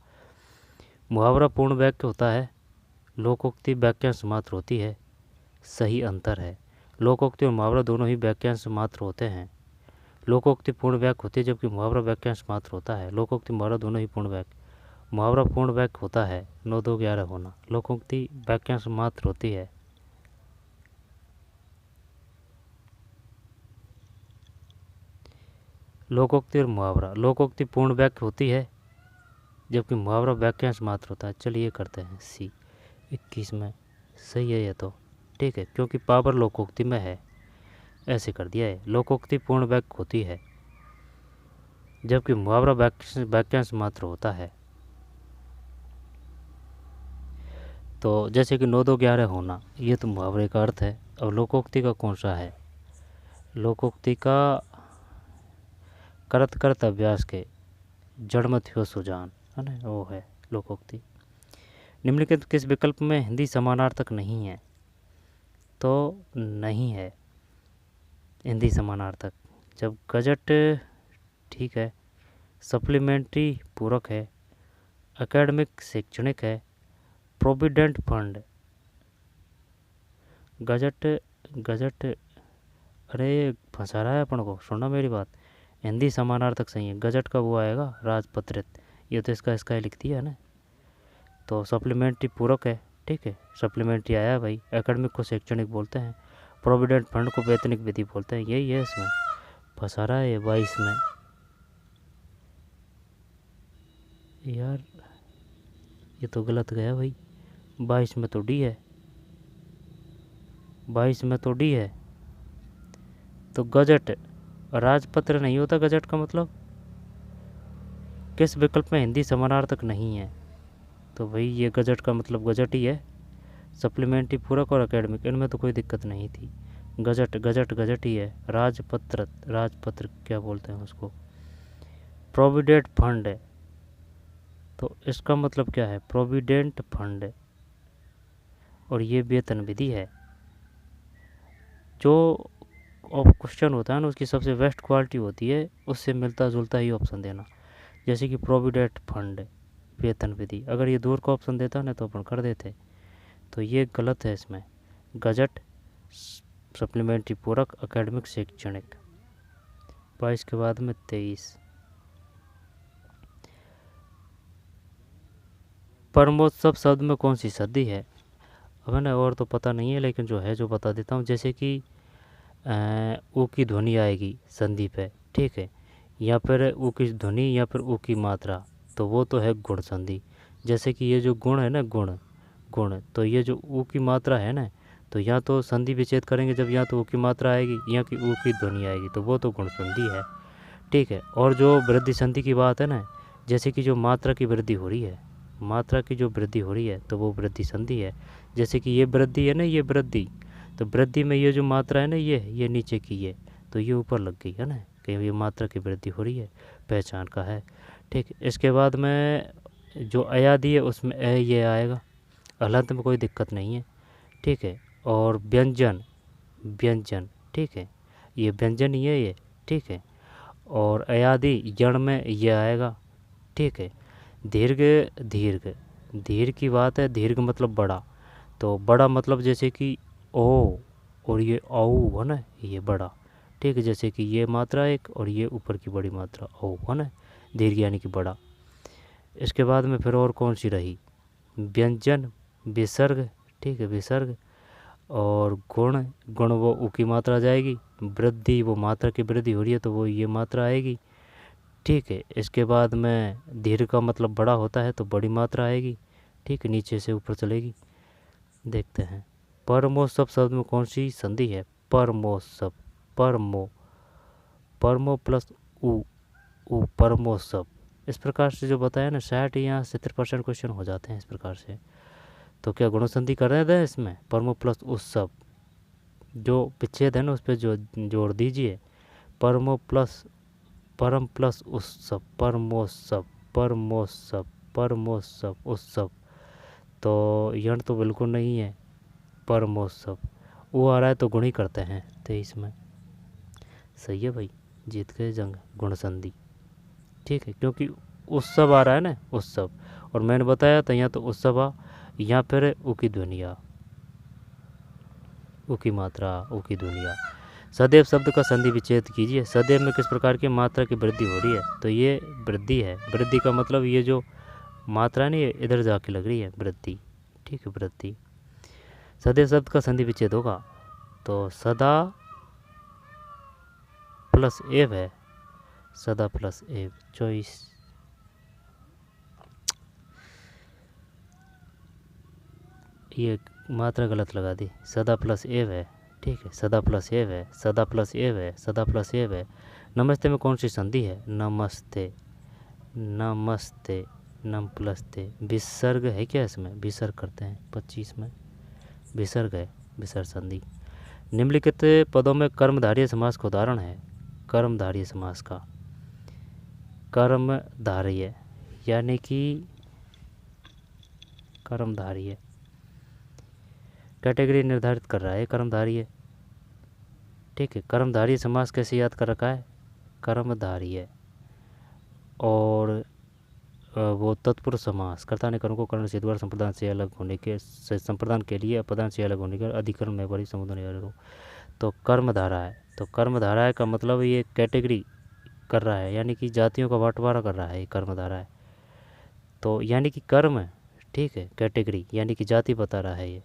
मुहावरा पूर्ण वाक्य होता है, लोकोक्ति वाक्यांश मात्र होती है, सही अंतर है। लोकोक्ति और मुहावरा दोनों ही वाक्यांश मात्र होते हैं। लोकोक्ति पूर्ण वाक्य होती है जबकि मुहावरा वाक्यांश मात्र होता है। लोकोक्ति मुहावरा दोनों ही पूर्ण वाक्य, मुहावरा पूर्ण वाक्य होता है, 9 2 11 होना। लोकोक्ति वाक्यांश मात्र होती है। लोकोक्ति और मुहावरा, लोकोक्ति पूर्ण वाक्य होती है जबकि मुहावरा वाक्यांश मात्र होता है। चलिए करते हैं सी 21 में, सही है ये तो, ठीक है, क्योंकि पावर लोकोक्ति में है, ऐसे कर दिया है। लोकोक्ति पूर्ण वाक्य होती है जबकि मुहावरा वाक्यांश मात्र होता है। तो जैसे कि 9 2 11 होना, ये तो मुहावरे का अर्थ है। अब लोकोक्ति का कौन सा है? लोकोक्ति का करत करत अभ्यास के जड़ मत हो सुजान, है ना, वो है लोकोक्ति। निम्नलिखित किस विकल्प में हिंदी समानार्थक नहीं है? तो नहीं है हिंदी समानार्थक। जब गजट, ठीक है, सप्लीमेंट्री पूरक है, एकेडमिक शैक्षणिक है, प्रोविडेंट फंड। गजट अरे फंसा रहा है अपन को, सुनना मेरी बात। हिंदी समानार्थक सही है, गजट का वो आएगा राजपत्रित, ये तो इसका ही लिख दिया है ना। तो सप्लीमेंट्री पूरक है, ठीक है, सप्लीमेंट्री आया भाई। एकेडमिक को शैक्षणिक बोलते हैं, प्रोविडेंट फंड को वेतनिक विधि बोलते हैं, यही है इसमें। फंसा रहा है 22 में यार, ये तो गलत गया भाई। 22 में तो डी है, 22 में तो डी है। तो गजट राजपत्र नहीं होता, गजट का मतलब। किस विकल्प में हिंदी समानार्थक नहीं है? तो भाई ये गजट का मतलब गजट ही है। सप्लीमेंट्री पूरक और एकेडमिक, इनमें तो कोई दिक्कत नहीं थी। गजट ही है। राजपत्र क्या बोलते हैं उसको, प्रोविडेंट फंड है। तो इसका मतलब क्या है? प्रोविडेंट फंड, और ये वेतन विधि है। जो क्वेश्चन होता है ना, उसकी सबसे बेस्ट क्वालिटी होती है, उससे मिलता जुलता ही ऑप्शन देना। जैसे कि प्रोविडेंट फंड, वेतन विधि, अगर ये दूर का ऑप्शन देता ना तो अपन कर देते। तो ये गलत है इसमें। गजट, सप्लीमेंट्री पूरक, एकेडमिक शैक्षणिक। 22 के बाद में 23। परमोत्सव शब्द में कौन सी संधि है? अब है ना, और तो पता नहीं है, लेकिन जो है जो बता देता हूँ। जैसे कि ऊ की ध्वनि आएगी संधि पे, ठीक है, या फिर ऊ की ध्वनि या फिर ऊ की मात्रा, तो वो तो है गुण संधि। जैसे कि ये जो गुण है ना, गुण, तो ये जो ऊ की मात्रा है ना, तो या तो संधि विच्छेद करेंगे जब या तो ऊ की मात्रा आएगी या कि ऊ की ध्वनि आएगी, तो वो तो गुण संधि है, ठीक है। और जो वृद्धि संधि की बात है ना, जैसे कि जो मात्रा की वृद्धि हो रही है, मात्रा की जो वृद्धि हो रही है, तो वो वृद्धि संधि है। जैसे कि ये वृद्धि है ना, ये वृद्धि, तो वृद्धि में ये जो मात्रा है ना, ये नीचे की है, तो ये ऊपर लग गई है ना, कि ये मात्रा की वृद्धि हो रही है, पहचान का है, ठीक। इसके बाद में जो अयादी है उसमें ये आएगा, हलंत में कोई दिक्कत नहीं है, ठीक है। और व्यंजन, ठीक है, ये व्यंजन ही है ये, ठीक है। और अयादी जड़ में ये आएगा, ठीक है। दीर्घ की बात है, दीर्घ मतलब बड़ा, तो बड़ा मतलब जैसे कि ओ और ये औ है ना, ये बड़ा, ठीक है। जैसे कि ये मात्रा एक और ये ऊपर की बड़ी मात्रा ओ है ना, दीर्घ यानी कि बड़ा। इसके बाद में फिर और कौन सी रही? व्यंजन, विसर्ग, ठीक है, विसर्ग। और गुण वो ऊ की मात्रा जाएगी। वृद्धि वो मात्रा की वृद्धि हो रही है, तो वो ये मात्रा आएगी, ठीक है। इसके बाद में दीर्घ का मतलब बड़ा होता है तो बड़ी मात्रा आएगी। ठीक है, नीचे से ऊपर चलेगी। देखते हैं परमोत्सव शब्द में कौन सी संधि है? परमोत्सव, परमो, परमो प्लस उ, परमोत्सव। इस प्रकार से जो बताया ना 60 या 70% क्वेश्चन हो जाते हैं इस प्रकार से। तो क्या गुणसंधि कर रहे थे इसमें? परमो प्लस उत्सव, जो विच्छेद है ना उस पर जो जोड़ दीजिए। परमो प्लस परम प्लस उत्सव, परमोत्सव, परमोत्सव, परमोत्सव, उत्सव। तो यण तो बिल्कुल नहीं है परमोत्सव। वो आ रहा है तो गुण ही करते हैं 23 में। सही है भाई, जीत गए जंग गुणसंधि। ठीक है, क्योंकि उत्सव आ रहा है ना, उत्सव। और मैंने बताया था यहाँ तो उत्सव आ, यहाँ पर उ की ध्वनिया, उ की मात्रा, उ की ध्वनिया। सदैव शब्द का संधि विच्छेद कीजिए। सदैव में किस प्रकार की मात्रा की वृद्धि हो रही है? तो ये वृद्धि है। वृद्धि का मतलब ये जो मात्रा नहीं इधर जाके लग रही है, वृद्धि। ठीक है, वृद्धि। सदैव शब्द का संधि विच्छेद होगा तो सदा प्लस एव है, सदा प्लस एव। चॉइस ये मात्रा गलत लगा दी, सदा प्लस एव है। ठीक है, सदा प्लस एव है, सदा प्लस एव है, सदा प्लस एव है। नमस्ते में कौन सी संधि है? नमस्ते, नमस्ते, नम प्लस ते। विसर्ग है क्या इसमें? विसर्ग करते हैं 25 में, विसर्ग है, विसर्ग संधि। निम्नलिखित पदों में कर्मधारय समास का उदाहरण है। कर्मधारय समास का, कर्मधारय यानी कि कर्मधारय कैटेगरी निर्धारित कर रहा है कर्मधारय। ठीक है, कर्मधारय समास कैसे याद कर रखा है? कर्मधारय। और वो तत्पुरुष समास, कर्ता ने कर्म को कर्ण से द्वारा संप्रदान से अलग होने के संप्रदान के लिए अपदान से अलग होने के अधिकरण में बड़ी समुदाय हो। तो कर्मधारा है, तो कर्मधारा का मतलब ये कैटेगरी कर रहा है, यानी कि जातियों का बंटवारा कर रहा है, ये कर्मधारा है। तो यानी कि कर्म, ठीक है, कैटेगरी यानी कि जाति बता रहा है ये।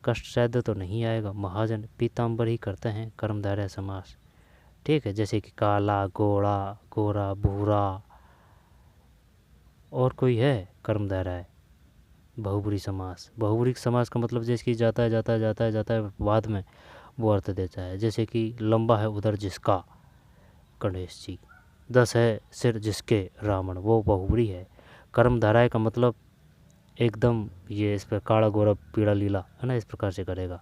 कष्ट शब्द तो नहीं आएगा। महाजन पीताम्बर ही करते हैं कर्मधारय समास। ठीक है, जैसे कि काला, गोरा, गोरा, भूरा। और कोई है कर्मधारय है? बहुब्री समास। बहुब्री समास का मतलब जैसे कि जाता है, जाता है, जाता है, जाता है, बाद में वो अर्थ देता है। जैसे कि लंबा है उधर जिसका, गणेश जी। 10 है सिर जिसके, रावण, वो बहुब्री है। कर्मधारय का मतलब एकदम ये इस पर काला, गोरा, पीला, लीला है ना, इस प्रकार से करेगा।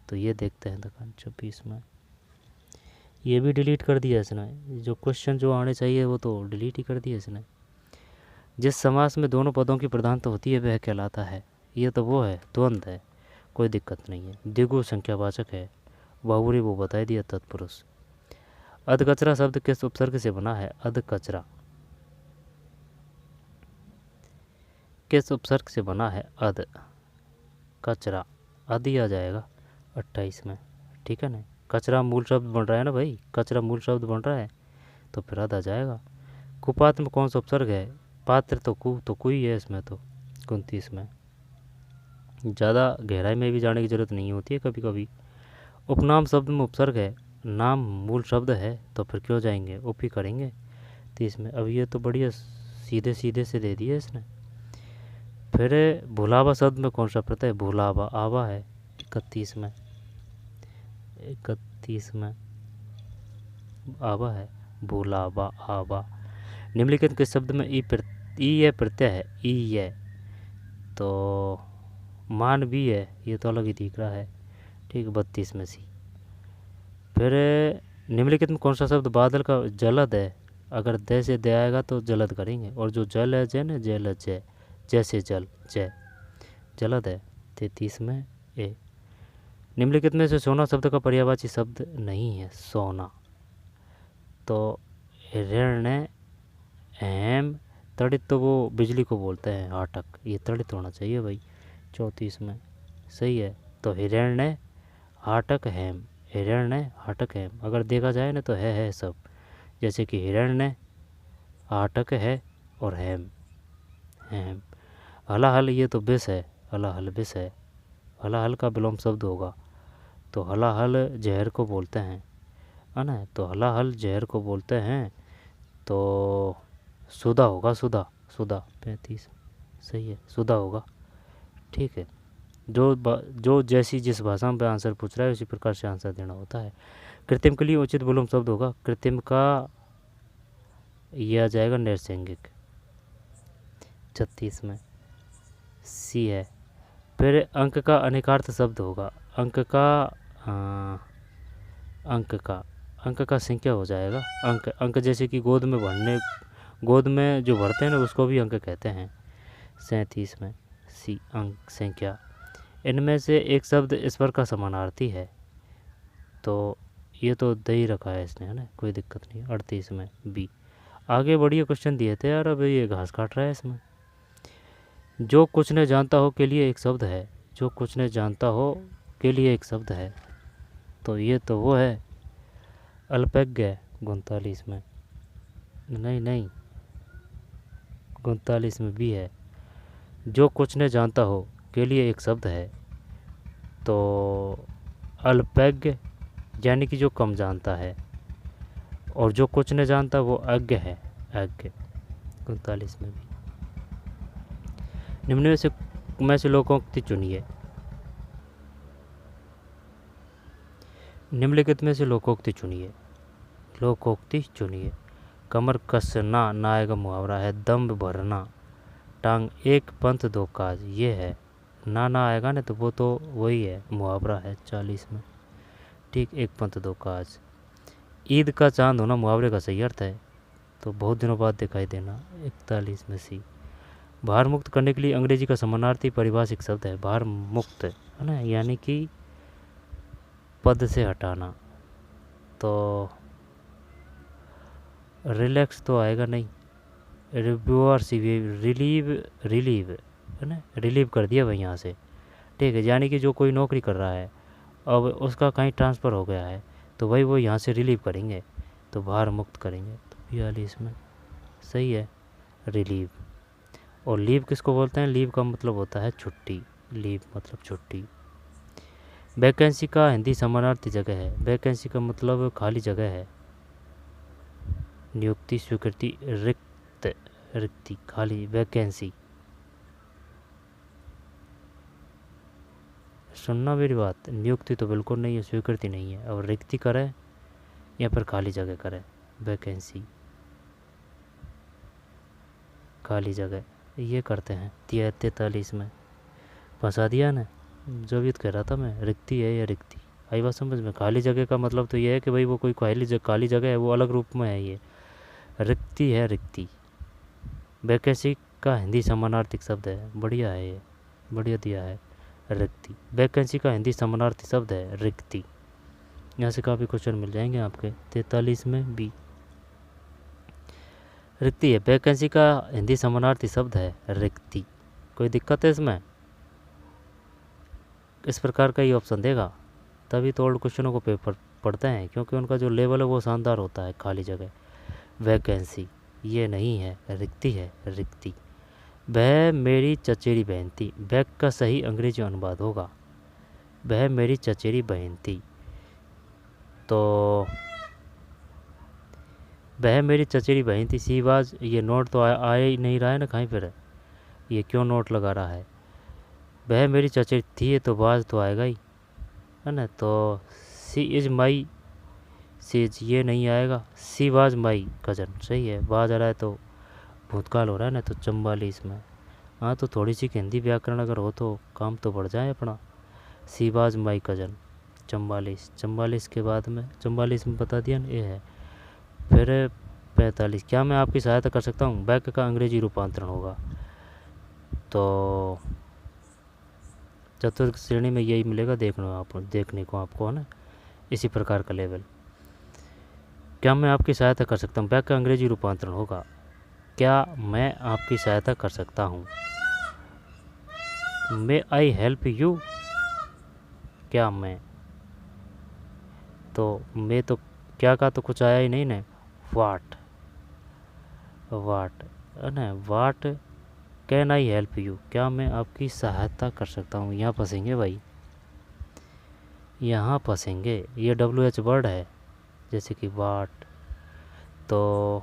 तो ये देखते हैं दुकान 26 में। ये भी डिलीट कर दिया इसने, जो क्वेश्चन जो आने चाहिए वो तो डिलीट ही कर दिया इसने। जिस समास में दोनों पदों की प्रधानता होती है वह कहलाता है। ये तो वो है, द्वंद्व है, कोई दिक्कत नहीं है। द्विगु संख्यावाचक है, बहुब्री वो बता दिया, तत्पुरुष। अधकचरा शब्द किस उपसर्ग से बना है? अधकचरा किस उपसर्ग से बना है? अध, कचरा, आदि आ जाएगा 28 में। ठीक है ना, कचरा मूल शब्द बन रहा है ना भाई, कचरा मूल शब्द बन रहा है तो फिर आद आ जाएगा। कुपात्र में कौन सा उपसर्ग है? पात्र तो कोई है इसमें तो 29 में। ज़्यादा गहराई में भी जाने की ज़रूरत नहीं होती है कभी कभी। उपनाम शब्द में उपसर्ग है, नाम मूल शब्द है तो फिर क्यों जाएंगे, उप ही करेंगे 30 में। अब ये तो बढ़िया सीधे सीधे से दे दिए इसने। फिर भुलावा शब्द में कौन सा प्रत्यय? भुलावा, आवा है 31 में, 31 में आवा है, भुलावा, आवा। निम्नलिखित किस शब्द में ई है प्रत्यय है? ई है तो मान भी है, ये तो अलग ही दिख रहा है। ठीक है, 32 में सी। फिर निम्नलिखित में कौन सा शब्द बादल का जलद है? अगर दे से दे आएगा तो जलद करेंगे, और जो जल है जय न, जय लज जय, जैसे जल, जय, जलद है 33 में ए। निम्नलिखित में से सोना शब्द का पर्यायवाची शब्द नहीं है, सोना। तो हिरण्य, एम, तड़ित तो वो बिजली को बोलते हैं, आटक, ये तड़ित होना चाहिए भाई 34 में। सही है, तो हिरण्य, हाटक, हेम, हिरण्य, हाटक, हेम। अगर देखा जाए ना तो है सब, जैसे कि हिरण्य, हाटक है और हेम, हेम। हलाहल ये तो बिस है, हलाहल बिस है, हलाहल का विलोम शब्द होगा। तो हलाहल जहर को बोलते हैं, है ना, तो हलाहल जहर को बोलते हैं। तो सुधा होगा, सुधा, सुधा 35 सही है, सुधा होगा। ठीक है, जो जैसी जिस भाषा में आंसर पूछ रहा है उसी प्रकार से आंसर देना होता है। कृत्रिम के लिए उचित विलोम शब्द होगा कृत्रिम का, यह आ जाएगा नैसर्गिक। 36 में सी है। फिर अंक का अनेकार्थ शब्द होगा, अंक का संख्या हो जाएगा। अंक जैसे कि गोद में जो भरते हैं ना उसको भी अंक कहते हैं। 37 में सी अंक संख्या। इनमें से एक शब्द ईश्वर का समानार्थी है, तो ये तो दही रखा है इसने, है ना, कोई दिक्कत नहीं। 38 में बी। आगे बढ़िए क्वेश्चन दिए थे यार, अब ये घास काट रहा है इसमें। जो कुछ न जानता हो के लिए एक शब्द है, जो कुछ न जानता हो के लिए एक शब्द है, तो ये तो वो है अल्पज्ञ। 39 में नहीं 39 में भी है। जो कुछ न जानता हो के लिए एक शब्द है, तो अल्पज्ञ यानी कि जो कम जानता है, और जो कुछ न जानता वो अज्ञ है, अज्ञ। 39 में भी। निम्न में से लोकोक्ति चुनिए। निम्नलिखित में से लोकोक्ति चुनिए। लोकोक्ति चुनिए। कमर कसना नायक मुहावरा है। दम्भ भरना, टांग एक पंथ दो काज, ये है। ना आएगा ना तो वो तो वही है, मुहावरा है। 40 में ठीक, एक पंथ दो काज। ईद का चांद होना मुहावरे का सही अर्थ है, तो बहुत दिनों बाद दिखाई देना। 41 में सी। भार मुक्त करने के लिए अंग्रेजी का समानार्थी परिभाषिक शब्द है भार मुक्त, है ना, यानी कि पद से हटाना। तो रिलैक्स तो आएगा नहीं, रिलीव है ना, रिलीव कर दिया भाई यहाँ से। ठीक है, यानी कि जो कोई नौकरी कर रहा है अब उसका कहीं ट्रांसफ़र हो गया है, तो भाई वो यहाँ से रिलीव करेंगे, तो भार मुक्त करेंगे। तो 42 में सही है, रिलीव। और लीव किसको बोलते हैं? लीव का मतलब होता है छुट्टी, लीव मतलब छुट्टी। वैकेंसी का हिंदी समानार्थी जगह है। वैकेंसी का मतलब खाली जगह है। नियुक्ति, स्वीकृति, रिक्ति, खाली, वैकेंसी। सुनना मेरी बात, नियुक्ति तो बिल्कुल नहीं है, स्वीकृति नहीं है, और रिक्ति करे या फिर खाली जगह करे, वैकेंसी खाली जगह, ये करते हैं। 43 में फंसा दिया ना, जो भी कह रहा था मैं, रिक्ति है या रिक्ति, आई बात समझ में। खाली जगह का मतलब तो ये है कि भाई वो कोई खाली जगह है, वो अलग रूप में है, ये रिक्ति है, रिक्ति। वैकेंसी का हिंदी समानार्थी शब्द है, बढ़िया है ये, बढ़िया दिया है, रिक्ति। वैकेंसी का हिंदी समानार्थी शब्द है रिक्ति। यहाँ से काफ़ी क्वेश्चन मिल जाएंगे आपके। 43 में बी रिक्ति है। वैकेंसी का हिंदी समानार्थी शब्द है रिक्ति। कोई दिक्कत है इसमें? इस प्रकार का ही ऑप्शन देगा, तभी तो ओल्ड क्वेश्चनों को पेपर पढ़ते हैं, क्योंकि उनका जो लेवल है वो शानदार होता है। खाली जगह, वैकेंसी, ये नहीं है, रिक्ति है, रिक्ति। वह मेरी चचेरी बहन थी, वह का सही अंग्रेजी अनुवाद होगा वह मेरी चचेरी बहन थी। तो वह मेरी चचेरी बहन थी, सी वाज, ये नोट तो आया ही नहीं रहा है ना कहीं पर, ये क्यों नोट लगा रहा है? वह मेरी चचेरी थी, तो वाज तो आएगा ही, है ना। तो सी इज़ माई सीज, ये नहीं आएगा। सी वाज माई कजन, सही है। वाज आ रहा है तो भूतकाल हो रहा है ना, तो 44 में। हाँ, तो थोड़ी सी हिंदी व्याकरण अगर हो तो काम तो बढ़ जाए अपना। सी वाज माई कजन, 44 के बाद में 44 में बता दिया ना, ये है। फिर 45, क्या मैं आपकी सहायता कर सकता हूँ? बैक का अंग्रेजी रूपांतरण होगा। तो चतुर्थ श्रेणी में यही मिलेगा देखने को आपको, है ना, इसी प्रकार का लेवल। क्या मैं आपकी सहायता कर सकता हूँ? बैक का अंग्रेजी रूपांतरण होगा क्या मैं आपकी सहायता कर सकता हूँ। मे आई हेल्प यू, क्या मैं, तो मैं तो क्या का तो कुछ आया ही नहीं ना। वाट है ना, what can I help you, क्या मैं आपकी सहायता कर सकता हूँ। यहाँ फंसेंगे भाई, यहाँ फंसेंगे। ये WH वर्ड है, जैसे कि वाट। तो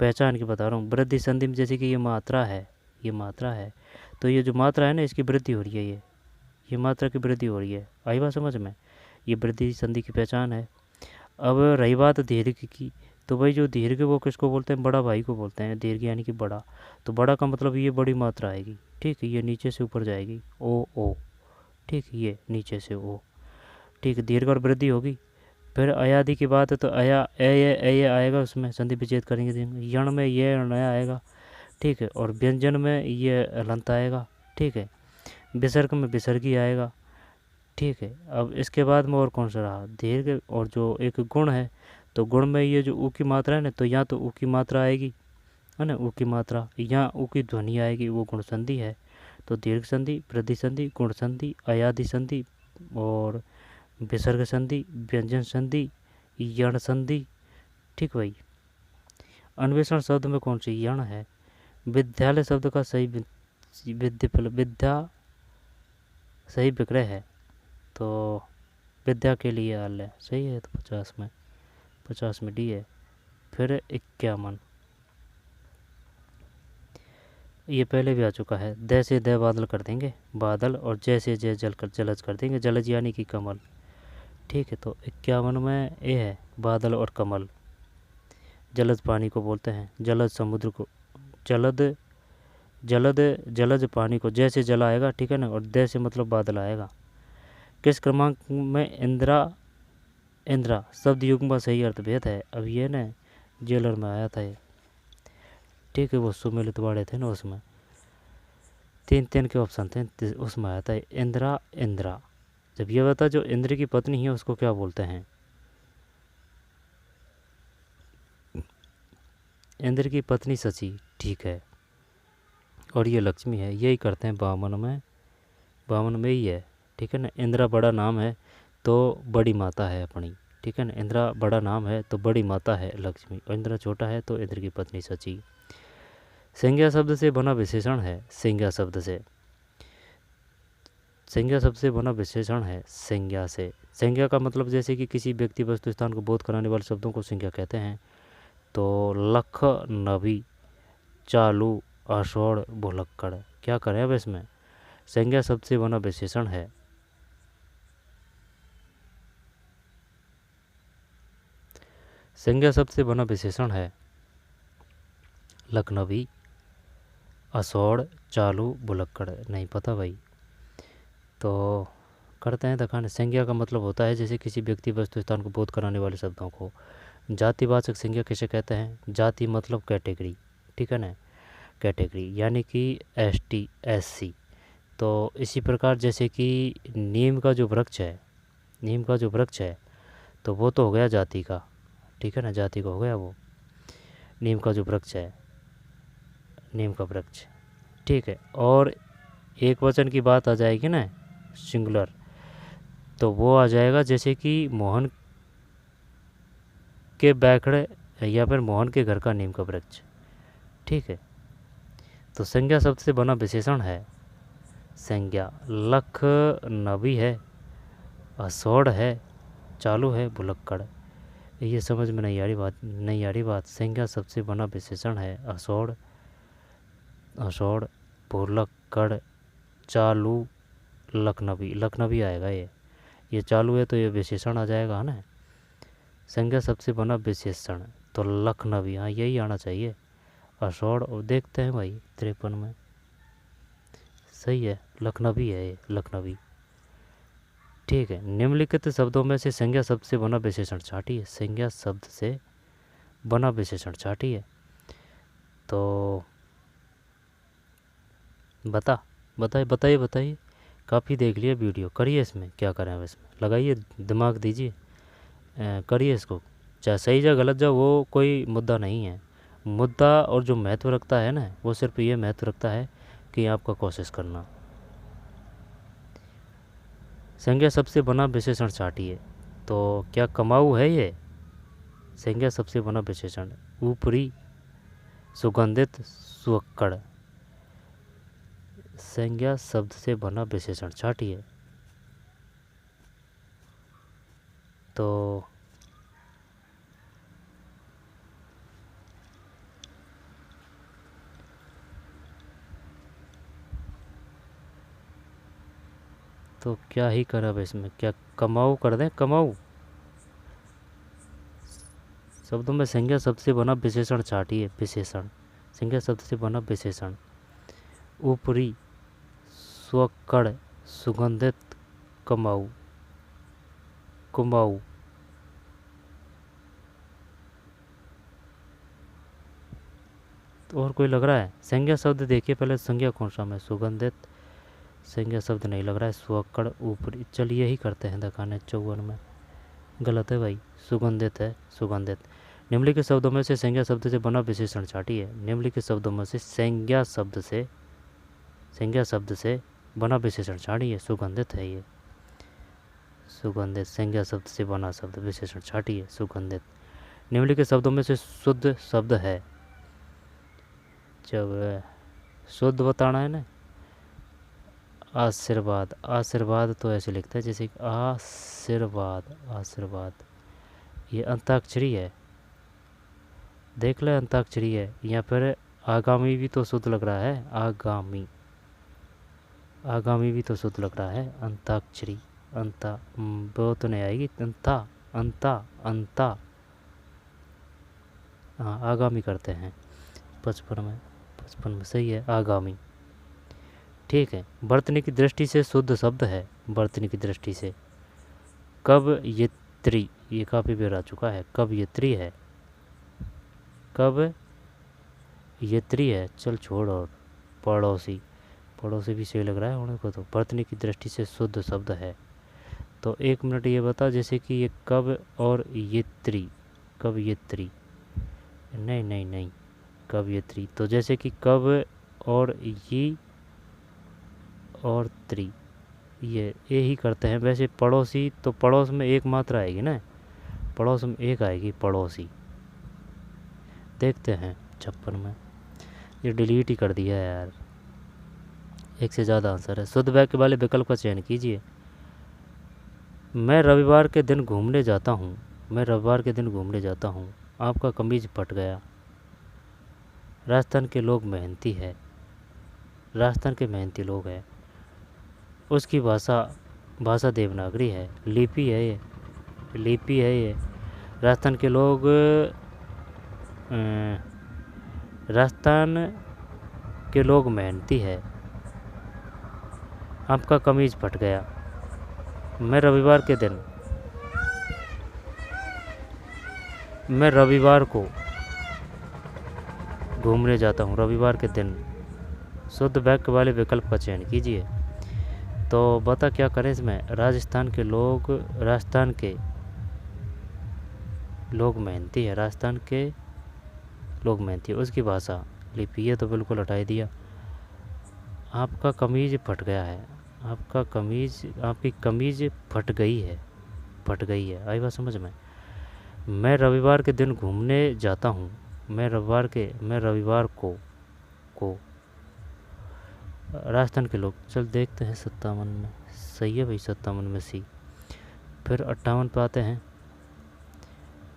पहचान की बता रहा हूँ। वृद्धि संधि में जैसे कि ये मात्रा है, ये मात्रा है, तो ये जो मात्रा है ना इसकी वृद्धि हो रही है, ये मात्रा की वृद्धि हो रही है। आई बात समझ में? ये वृद्धि संधि की पहचान है। अब रही बात दीर्घ की, तो भाई जो दीर्घ वो किसको बोलते हैं? बड़ा भाई को बोलते हैं दीर्घ, यानी कि बड़ा। तो बड़ा का मतलब ये बड़ी मात्रा आएगी, ठीक है, ये नीचे से ऊपर जाएगी, ओ ओ, ठीक है, ये नीचे से ओ, ठीक है, दीर्घ और वृद्धि होगी। फिर अयादि की बात है तो अया ए आएगा, उसमें संधि विच्छेद करेंगे, यण में ये नया आएगा, ठीक है, और व्यंजन में ये अलंत आएगा, ठीक है, विसर्ग में विसर्गी आएगा, ठीक है। अब इसके बाद में और कौन सा रहा? दीर्घ और जो एक गुण है, तो गुण में ये जो ऊ की मात्रा है ना, तो यहाँ तो ऊ की मात्रा आएगी, है ना, ऊ की मात्रा, यहाँ ऊ की ध्वनि आएगी, वो गुण संधि है। तो दीर्घ संधि, वृद्धि संधि, गुण संधि, अयादि संधि और विसर्ग संधि, व्यंजन संधि, यण संधि, ठीक भाई। अन्वेषण शब्द में कौन सी यण है? विद्यालय शब्द का सही विद्या सही विक्रय है, तो विद्या के लिए आल है, सही है, तो 50 में डी है। फिर 51, ये पहले भी आ चुका है। द से द बादल कर देंगे बादल, और जय से जय जलज कर देंगे जलज, यानी कि कमल, ठीक है। तो 51 में ए है बादल और कमल। जलज पानी को बोलते हैं, जलज समुद्र को, जलज पानी को, जैसे जल आएगा, ठीक है ना, और दे से मतलब बादल आएगा। किस क्रमांक में इंद्रा शब्द युग में सही अर्थभेद है? अब ये ना जेलर में आया था ये, ठीक है, वो सुमेलित वाले थे ना, उसमें 3 के ऑप्शन थे, उसमें आया था इंद्रा। जब ये बता जो इंद्र की पत्नी है उसको क्या बोलते हैं? इंद्र की पत्नी सची, ठीक है, और ये लक्ष्मी है, यही करते हैं 52 में ही है, ठीक है ना। इंद्रा बड़ा नाम है तो बड़ी माता है अपनी, ठीक है ना, इंद्रा बड़ा नाम है तो बड़ी माता है लक्ष्मी, और इंद्रा छोटा है तो इंद्र की पत्नी सची। संज्ञा शब्द से बना विशेषण है, संज्ञा शब्द से बना विशेषण है, संज्ञा से। संज्ञा का मतलब जैसे कि किसी व्यक्ति वस्तु स्थान को बोध कराने वाले शब्दों को संज्ञा कहते हैं। तो लख नबी, चालू, आषोड़, भुलक्कड़, क्या करें अब इसमें? संज्ञा शब्द से बना विशेषण है। संज्ञा शब्द से बना विशेषण है लखनवी, असौड़, चालू, भुलक्कड़, नहीं पता भाई, तो करते हैं दिखाने। संज्ञा का मतलब होता है जैसे किसी व्यक्ति वस्तु स्थान को बोध कराने वाले शब्दों को। जातिवाचक संज्ञा किसे कहते हैं? जाति मतलब कैटेगरी, ठीक है ना, कैटेगरी, यानी कि ST SC। तो इसी प्रकार जैसे कि नीम का जो वृक्ष है तो वो तो हो गया जाति का, ठीक है ना, जाति का हो गया वो, नीम का जो वृक्ष है, नीम का वृक्ष, ठीक है। और एक वचन की बात आ जाएगी ना, सिंगुलर, तो वो आ जाएगा जैसे कि मोहन के बैखड़े, या फिर मोहन के घर का नीम का वृक्ष, ठीक है। तो संज्ञा शब्द से बना विशेषण है संज्ञा। लख नबी है, असौड़ है, चालू है, भुलक्कड़, ये समझ में नहीं आ रही बात। संज्ञा शब्द से बना विशेषण है असौड़, भुलक्कड़, चालू, लखनवी आएगा ये चालू है तो ये विशेषण आ जाएगा, है ना। संज्ञा शब्द से बना विशेषण तो लखनवी, हाँ यही आना चाहिए, असौड़। और देखते हैं भाई 53 में, सही है, लखनवी है ये, लखनवी, ठीक है। निम्नलिखित शब्दों में से संज्ञा शब्द से बना विशेषण छाटिए, संज्ञा शब्द से बना विशेषण छाटिए। तो बताइए, काफ़ी देख लिया वीडियो, करिए इसमें, क्या करें अब इसमें, लगाइए दिमाग दीजिए, करिए इसको, चाहे सही जा गलत जा वो कोई मुद्दा नहीं है। मुद्दा और जो महत्व रखता है ना, वो सिर्फ ये महत्व रखता है कि आपका कोशिश करना। संज्ञा शब्द से बना विशेषण छाटिए, तो क्या कमाऊ है ये? संज्ञा शब्द से बना विशेषण, ऊपरी, सुगंधित, सुअक्कड़, संज्ञा शब्द से बना विशेषण छाटिए। तो तो क्या ही कर अब इसमें, क्या कमाऊ कर दें, कमाऊ। शब्दों में संज्ञा शब्द से बना विशेषण छाटिए, विशेषण। संज्ञा शब्द से बना विशेषण। ऊपरी, स्वकड़, सुगंधित, कमाऊ, कुमाऊ। तो और कोई लग रहा है? संज्ञा शब्द देखिए पहले, संज्ञा कौन सा में, सुगंधित। संज्ञा शब्द नहीं लग रहा है, स्वकड़, ऊपरी। चलिए यही करते हैं दिखाने 54 में। गलत है भाई, सुगंधित है, सुगंधित। निम्नलिखित शब्दों में से संज्ञा शब्द से बना विशेषण छाटिए। निम्नलिखित शब्दों में से संज्ञा शब्द से बना विशेषण छाटिए। सुगंधित है ये, सुगंधित। संज्ञा शब्द से बना शब्द, विशेषण छाटिए, सुगंधित। निम्नलिखित शब्दों में से शुद्ध शब्द है। जब शुद्ध बताना है ना, आशीर्वाद। आशीर्वाद तो ऐसे लिखते हैं जैसे आशीर्वाद, आशीर्वाद। ये अंताक्षरी है, देख ले, अंताक्षरी है। या फिर आगामी भी तो शुद्ध लग रहा है, आगामी। आगामी भी तो शुद्ध लग रहा है, अंताक्षरी। अंता वो तो नहीं आएगी, अंता, अंता, अंता। हाँ, आगामी करते हैं 55 में। 55 में सही है, आगामी। ठीक है। वर्तनी की दृष्टि से शुद्ध शब्द है। वर्तनी की दृष्टि से कब यत्री, ये काफ़ी बेर आ चुका है। कब यत्री है, कब यत्री है। चल छोड़। और पड़ोसी, पड़ोसी भी सही लग रहा है उन्हें को। तो वर्तनी की दृष्टि से शुद्ध शब्द है। तो 1 मिनट ये बता, जैसे कि ये कब और यत्री, कब यत्री, नहीं नहीं नहीं, कब यत्री। तो जैसे कि कब और ये और त्री, ये ही करते हैं। वैसे पड़ोसी, तो पड़ोस में एक मात्रा आएगी ना, पड़ोस में एक आएगी, पड़ोसी। देखते हैं 56 में। ये डिलीट ही कर दिया है यार, एक से ज़्यादा आंसर है। शुद्ध वाक्य वाले विकल्प का चयन कीजिए। मैं रविवार के दिन घूमने जाता हूँ। मैं रविवार के दिन घूमने जाता हूँ। आपका कमीज फट गया। राजस्थान के लोग मेहनती है। राजस्थान के मेहनती लोग हैं। उसकी भाषा देवनागरी है, लिपि है ये, लिपि है ये। राजस्थान के लोग, राजस्थान के लोग मेहनती है। आपका कमीज फट गया। मैं रविवार के दिन, मैं रविवार को घूमने जाता हूँ। रविवार के दिन। शुद्ध वाक्य वाले विकल्प का चयन कीजिए। तो बता क्या करें इसमें। राजस्थान के लोग मेहनती है। राजस्थान के लोग मेहनती है। उसकी भाषा लिपि, ये तो बिल्कुल हटाई दिया। आपका कमीज फट गया है। आपकी कमीज फट गई है, फट गई है। आई बात समझ में। मैं रविवार के दिन घूमने जाता हूँ। मैं रविवार को राजस्थान के लोग। चल देखते हैं 57 में। सही है भाई, 57 में सी। फिर 58 पे आते हैं।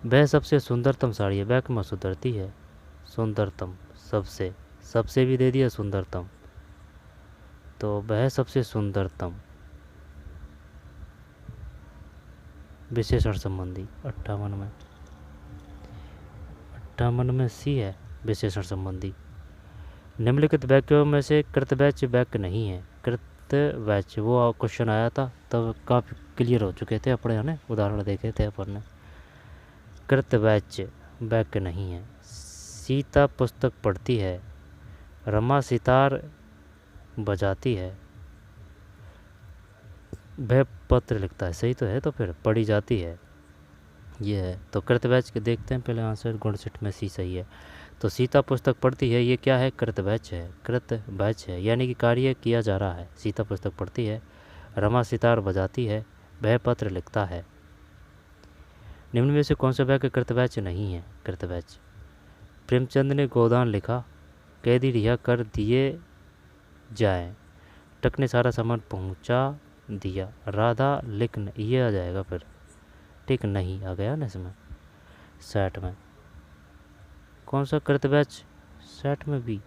वह सबसे सुंदरतम साड़ी है। वह क्यों सुधरती है, सुंदरतम, सबसे भी दे दिया, सुंदरतम। तो वह सबसे सुंदरतम, विशेषण संबंधी। 58 में सी है, विशेषण संबंधी। निम्नलिखित वाक्यों में से कृतवाच्य वाक्य नहीं है। कृतवाच्य, वो क्वेश्चन आया था तब काफ़ी क्लियर हो चुके थे अपने, है ना, उदाहरण देखे थे अपन ने। कृतवाच्य वाक्य नहीं है। सीता पुस्तक पढ़ती है। रमा सितार बजाती है। वह पत्र लिखता है। सही तो है, तो फिर पढ़ी जाती है, ये है। तो कृतवाच्य के देखते हैं पहले आंसर। गुणसिट में सी सही है। तो सीता पुस्तक पढ़ती है, ये क्या है, कृतवाच्य है। कृतवाच्य है, यानी कि कार्य किया जा रहा है। सीता पुस्तक पढ़ती है, रमा सितार बजाती है, वह पत्र लिखता है। निम्न में से कौन सा वाक्य कृतवाच्य नहीं है। कृतवाच्य। प्रेमचंद ने गोदान लिखा। कैदी रिहा कर दिए जाए। टक ने सारा सामान पहुंचा दिया। राधा लिख, ये आ जाएगा फिर। ठीक, नहीं आ गया ना इसमें। 60 में कौन सा कृतवाच्य, 60 में भी।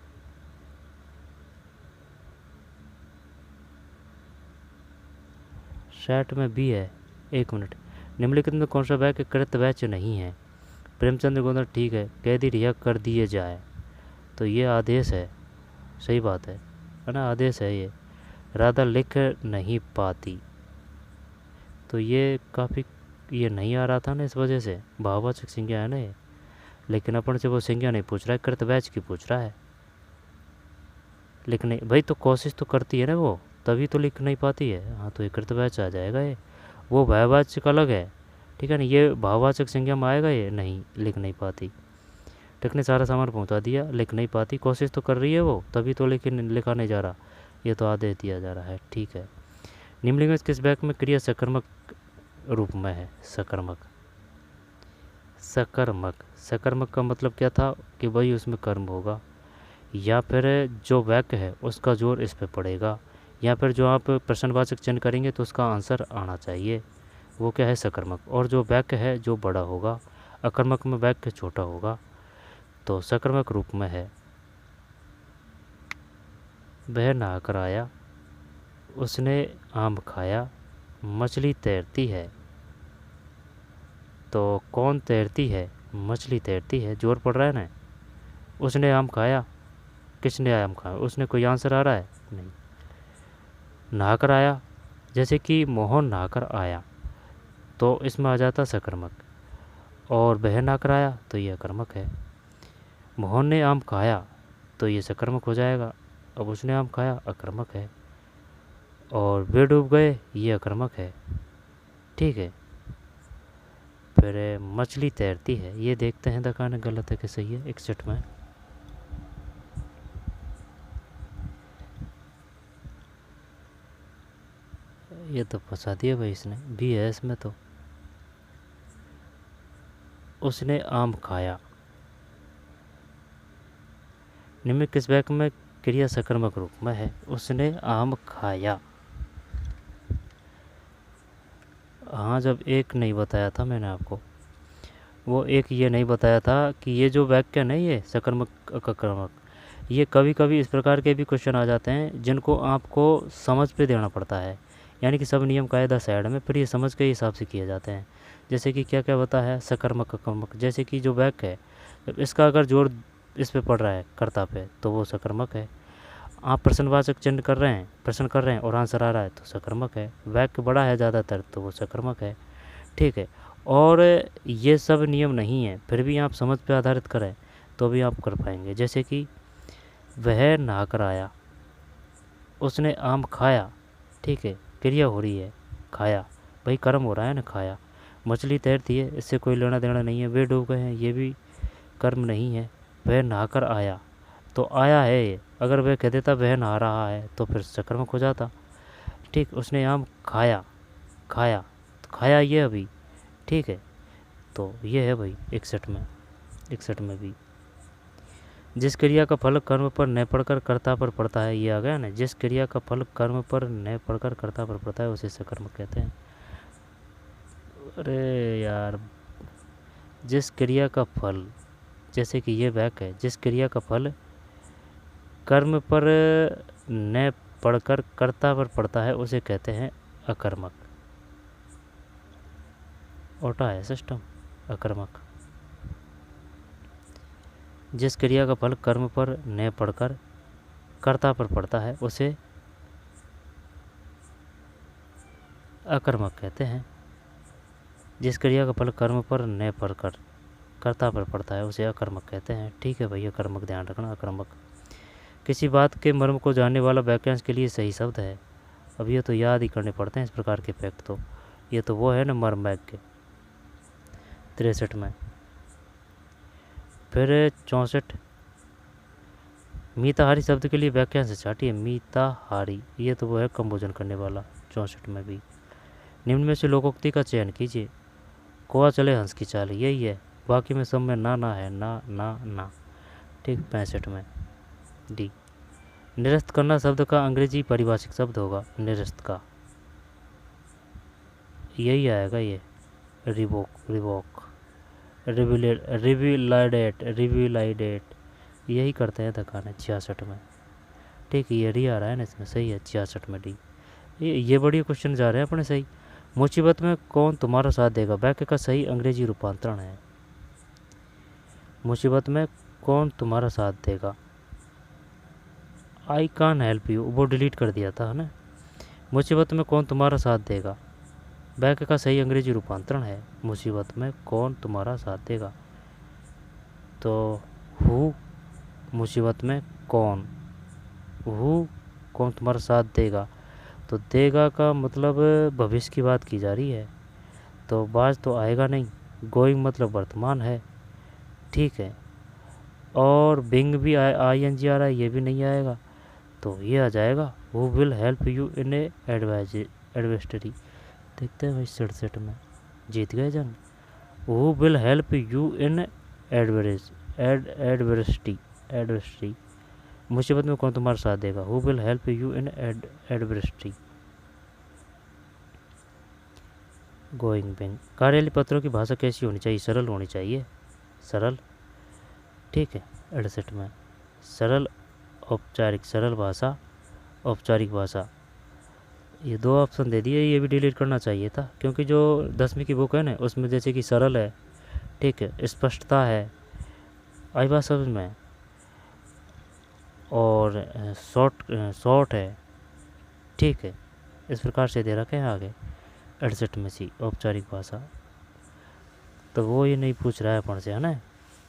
60 में बी है। 1 मिनट। निम्नलिखित में कौन सा वाक्य कृतवाच्य नहीं है? प्रेमचंद गोंदल ठीक है। कैदी रिहा कर दिए जाए, तो ये आदेश है, सही बात है ना, आदेश है ये। राधा लिख नहीं पाती, तो ये काफ़ी, ये नहीं आ रहा था ना, इस वजह से भाववाचक संज्ञा है ना ये। लेकिन अपन से वो संज्ञा नहीं पूछ रहा है, कृतवाच्य की पूछ रहा है। लिख नहीं भाई, तो कोशिश तो करती है ना वो, तभी तो लिख नहीं पाती है। हाँ, तो ये कृतवाच्य आ जाएगा ये। वो भाववाचक अलग है, ठीक है ना, ये भाववाचक संज्ञा में आएगा ये, नहीं लिख नहीं पाती। ठीक ने सारा सामान पहुंचा दिया, लिख नहीं पाती, कोशिश तो कर रही है वो, तभी तो लिखा नहीं जा रहा, ये तो आदेश दिया जा रहा है। ठीक है। निम्नलिखित में किस वाक्य में क्रिया सकर्मक रूप में है? सकर्मक। सकर्मक, सकर्मक का मतलब क्या था कि भाई उसमें कर्म होगा, या फिर जो वाक्य है उसका जोर इस पे पड़ेगा, या फिर जो आप प्रश्नवाचक चिन्ह करेंगे तो उसका आंसर आना चाहिए, वो क्या है? सकर्मक। और जो वाक्य है जो बड़ा होगा, अकर्मक में वाक्य छोटा होगा, तो सकर्मक रूप में है। वह नहाकर आया, उसने आम खाया, मछली तैरती है, तो कौन तैरती है? मछली तैरती है, जोर पड़ रहा है ना। उसने आम खाया, किसने आम खाया? उसने, कोई आंसर आ रहा है? नहीं। नहाकर आया, जैसे कि मोहन नहाकर आया, तो इसमें आ जाता सकर्मक। और वह नहाकर आया, तो यह अकर्मक है। मोहन ने आम खाया, तो ये सकर्मक हो जाएगा। अब उसने आम खाया, अकर्मक है। और वे डूब गए, ये अकर्मक है। ठीक है। फिर मछली तैरती है, ये देखते हैं दिखाने गलत है कि सही है। 61 में ये तो फंसा दिया भाई इसने, भी है इसमें तो। उसने आम खाया, निम्न किस वाक्य में क्रिया सकर्मक रूप में है? उसने आम खाया। हाँ, जब एक नहीं बताया था मैंने आपको, वो एक ये नहीं बताया था कि ये जो वाक्य नहीं है सकर्मक अकर्मक, ये कभी कभी इस प्रकार के भी क्वेश्चन आ जाते हैं जिनको आपको समझ पे देना पड़ता है, यानी कि सब नियम कायदा साइड में, फिर ये समझ के हिसाब से किए जाते हैं। जैसे कि क्या क्या बता है सकर्मक अकर्मक, जैसे कि जो वाक्य है, जब इसका अगर जोर इस पे पड़ रहा है कर्ता पे, तो वो सकर्मक है। आप प्रश्नवाचक चिन्ह कर रहे हैं, प्रश्न कर रहे हैं और आंसर आ रहा है, तो सकर्मक है। वाक्य बड़ा है ज़्यादातर, तो वो सकर्मक है। ठीक है। और ये सब नियम नहीं है, फिर भी आप समझ पे आधारित करें तो भी आप कर पाएंगे। जैसे कि वह नहाकर आया, उसने आम खाया, ठीक है, क्रिया हो रही है खाया, भाई कर्म हो रहा है ना, खाया। मछली तैरती है, इससे कोई लेना देना नहीं है। वे डूब गए हैं, ये भी कर्म नहीं है। वह नहाकर आया, तो आया है ये, अगर वह कह देता वह नहा रहा है तो फिर सकर्मक हो जाता। ठीक। उसने आम खाया, खाया तो खाया ये अभी, ठीक है, तो ये है भाई 61 में। 61 में भी जिस क्रिया का फल कर्म पर न पड़कर कर्ता पर पड़ता है, ये आ गया ना, जिस क्रिया का फल कर्म पर न पड़कर कर्ता पर पड़ता है उसे सकर्मक कहते हैं। अरे यार, जिस क्रिया का फल, जैसे कि ये वाक्य है, जिस क्रिया का फल कर्म पर न पड़कर कर्ता पर पड़ता है उसे कहते हैं अकर्मक। ओटा है सिस्टम, अकर्मक। जिस क्रिया का फल कर्म पर न पड़कर कर्ता पर पड़ता है उसे अकर्मक कहते हैं। जिस क्रिया का फल कर्म पर न पड़कर कर्ता पर पड़ता है उसे अकर्मक कहते हैं। ठीक है भैया, कर्मक ध्यान रखना, अकर्मक। किसी बात के मर्म को जानने वाला वाक्यांश के लिए सही शब्द है। अब ये तो याद ही करने पड़ते हैं इस प्रकार के फैक्ट, तो ये तो वो है ना मर्म वाक्य। 63 में फिर 64, मीताहारी शब्द के लिए वाक्यांश चाटिए। मीताहारी, ये तो वो है कम भोजन करने वाला। 64 में भी निम्न में से लोकोक्ति का चयन कीजिए। कोआ चले हंस की चाल, यही है, बाकी में सब में ना ना है, ना ना ना। ठीक। 65 में डी, निरस्त करना शब्द का अंग्रेजी परिभाषिक शब्द होगा निरस्त का, यही आएगा ये, रिवोक, रिवोक, रिविलाइडेट, रिविलाइडेट, यही करते हैं दिखाने। 66 में ठीक, ये री आ रहा है ना इसमें, सही है। 66 में डी, ये बढ़िया क्वेश्चन जा रहे हैं अपने, सही। मुसीबत में कौन तुम्हारा साथ देगा, वाक्य का सही अंग्रेजी रूपांतरण है। मुसीबत में कौन तुम्हारा साथ देगा, आई कान हेल्प यू, वो डिलीट कर दिया था, है ना। मुसीबत में कौन तुम्हारा साथ देगा, वाक्य का सही अंग्रेजी रूपांतरण है मुसीबत में कौन तुम्हारा साथ देगा। तो हु मुसीबत में कौन, हु कौन तुम्हारा साथ देगा, तो देगा का मतलब भविष्य की बात की जा रही है, तो बाज तो आएगा नहीं, गोइंग मतलब वर्तमान है, ठीक है। और बिंग भी आई एन जी आ रहा है, ये भी नहीं आएगा, तो ये आ जाएगा who will help you in a adversity. देखते हैं भाई 67 में जीत गए जंग। Who will help you in adversity, मुसीबत में कौन तुम्हारा साथ देगा, who will help you in adversity. Going बिंग। कार्यालय पत्रों की भाषा कैसी होनी चाहिए, सरल होनी चाहिए, सरल, ठीक है। 68 में सरल औपचारिक, सरल भाषा, औपचारिक भाषा, ये दो ऑप्शन दे दिए, ये भी डिलीट करना चाहिए था, क्योंकि जो 10वीं की बुक है ना उसमें जैसे कि सरल है, ठीक है, स्पष्टता है, आई बात समझ में, और शॉर्ट है, ठीक है, इस प्रकार से दे रखे हैं आगे 68 में सी औपचारिक भाषा। तो वो ये नहीं पूछ रहा है अपन से, है ना,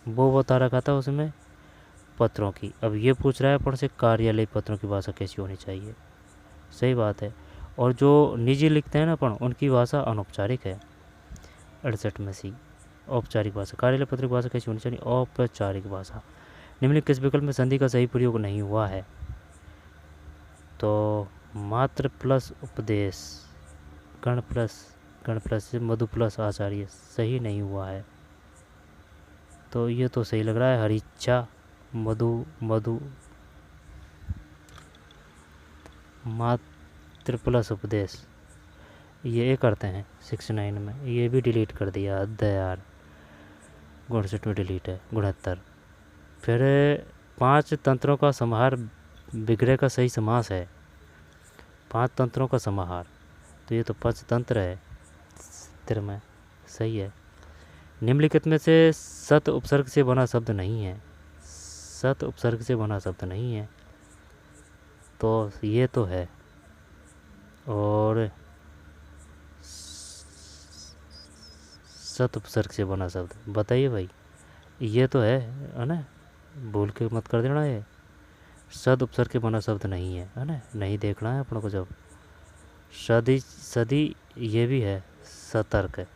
वो बता रखा था उसमें पत्रों की, अब ये पूछ रहा है अपन से कार्यालय पत्रों की भाषा कैसी होनी चाहिए, सही बात है। और जो निजी लिखते हैं ना अपन, उनकी भाषा अनौपचारिक है 68 में सी औपचारिक भाषा। कार्यालय पत्रिक भाषा कैसी होनी चाहिए, औपचारिक भाषा। निम्नलिखित किस विकल्प में संधि का सही प्रयोग नहीं हुआ है, तो मात्र प्लस उपदेश, गण प्लस से मधु प्लस आचार्य सही नहीं हुआ है, तो ये तो सही लग रहा है, हरिच्छा मधु मात्र प्लस उपदेश, ये करते हैं 69 में, ये भी डिलीट कर दिया, यार 69 में डिलीट है 69। फिर 5 तंत्रों का समाहार विग्रह का सही समास है, 5 तंत्रों का समाहार, तो ये तो पंचतंत्र है 70 में, सही है। निम्नलिखित में से सत उपसर्ग से बना शब्द नहीं है, सत उपसर्ग से बना शब्द नहीं है, तो ये तो है, और सत उपसर्ग से बना शब्द बताइए भाई, ये तो है ना, भूल के मत कर देना, ये सद उपसर्ग के बना शब्द नहीं है ना, नहीं देखना है अपनों को, जब सदी ये भी है, सतर्क,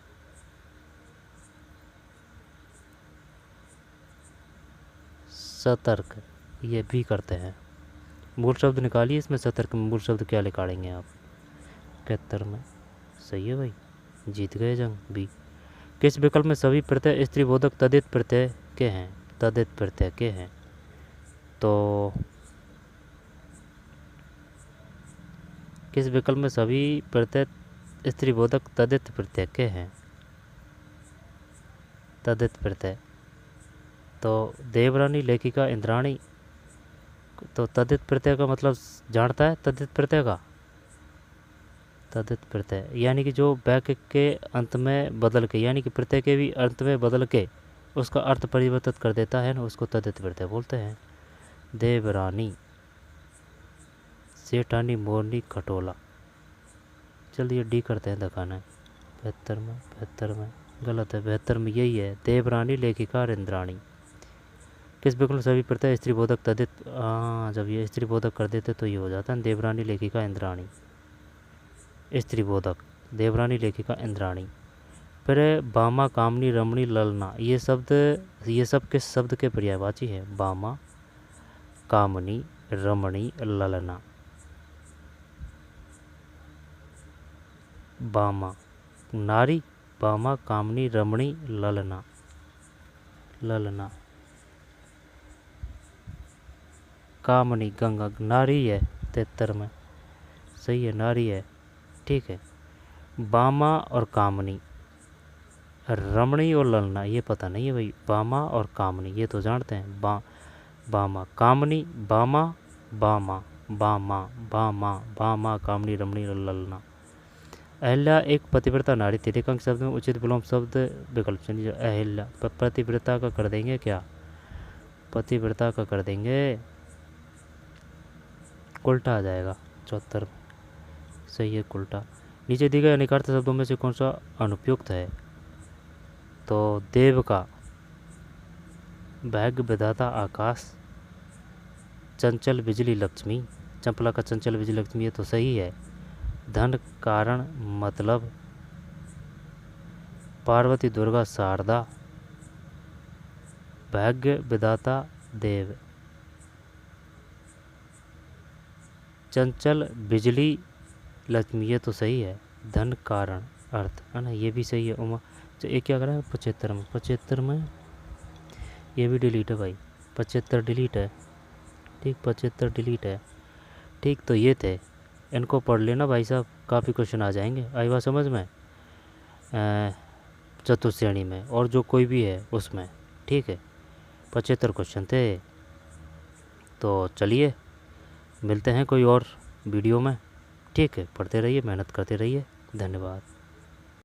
सतर्क ये भी करते हैं। मूल शब्द निकालिए इसमें, सतर्क में मूल शब्द क्या निकालेंगे आप, 71 में, सही है भाई, जीत गए जंग बी। किस विकल्प में सभी प्रत्यय स्त्रीबोधक तदित प्रत्यय के हैं, तदित प्रत्यय के हैं, तो किस विकल्प में सभी प्रत्यय स्त्रीबोधक तदित प्रत्यय के हैं, तदित प्रत्यय, तो देवरानी लेखिका इंद्राणी, तो तदित प्रत्यय का मतलब जानता है, तदित प्रत्यय का, तदित प्रत्यय यानी कि जो वाक्य के अंत में बदल के, यानी कि प्रत्यय के भी अंत में बदल के उसका अर्थ परिवर्तित कर देता है ना, उसको तदित प्रत्यय बोलते हैं। देवरानी, सेठानी, मोरनी, खटोला, चलिए डी करते हैं, दिखाना है 72 में गलत है, 72 में यही है, देवरानी लेखिका और इंद्राणी। किस विकल्प में सभी प्रत्यय स्त्रीबोधक तदित, जब ये स्त्रीबोधक कर देते तो ये हो जाता है देवरानी लेखिका इंद्राणी, स्त्रीबोधक, देवरानी लेखिका इंद्राणी। फिर बामा, कामनी, रमणी, ललना, ये सब किस शब्द के पर्यायवाची है, बामा, कामनी, रमणी, ललना। बामा नारी, बामा, कामनी, रमणी, ललना, ललना। कामनी गंगा, नारी है 73 में, सही है, नारी है, ठीक है। बामा और कामनी, रमणी और ललना ये पता नहीं है भाई, बामा और कामनी ये तो जानते हैं, बामा, कामनी, बामा, बामा, बामा, बामा, बामा, कामनी, रमणी और ललना। अहिल्या एक पतिव्रता नारी थी। रेखांक शब्द में उचित विलोम शब्द विकल्प चुनिए। अहिल्या पतिव्रता का कर देंगे क्या, पतिव्रता का कर देंगे, उल्टा आ जाएगा 74 सही है उल्टा। नीचे दिए गए अनिकार्थ शब्दों में से कौन सा अनुपयुक्त है, तो देव का भाग्य विधाता आकाश, चंचल बिजली लक्ष्मी, चंपला का चंचल बिजली लक्ष्मी, ये तो सही है। धन कारण मतलब पार्वती दुर्गा शारदा, भाग्य विधाता देव, चंचल बिजली लक्ष्मी, ये तो सही है। धन कारण अर्थ है ना, ये भी सही है। उमा ये क्या करें 75 में, 75 में ये भी डिलीट है भाई, 75 डिलीट है, ठीक 75 डिलीट है, ठीक। तो ये थे, इनको पढ़ लेना भाई साहब, काफ़ी क्वेश्चन आ जाएंगे। आई बात समझ में, चतुर्थ श्रेणी में और जो कोई भी है उसमें, ठीक है। 75 क्वेश्चन थे। तो चलिए मिलते हैं कोई और वीडियो में, ठीक है। पढ़ते रहिए, मेहनत करते रहिए, धन्यवाद।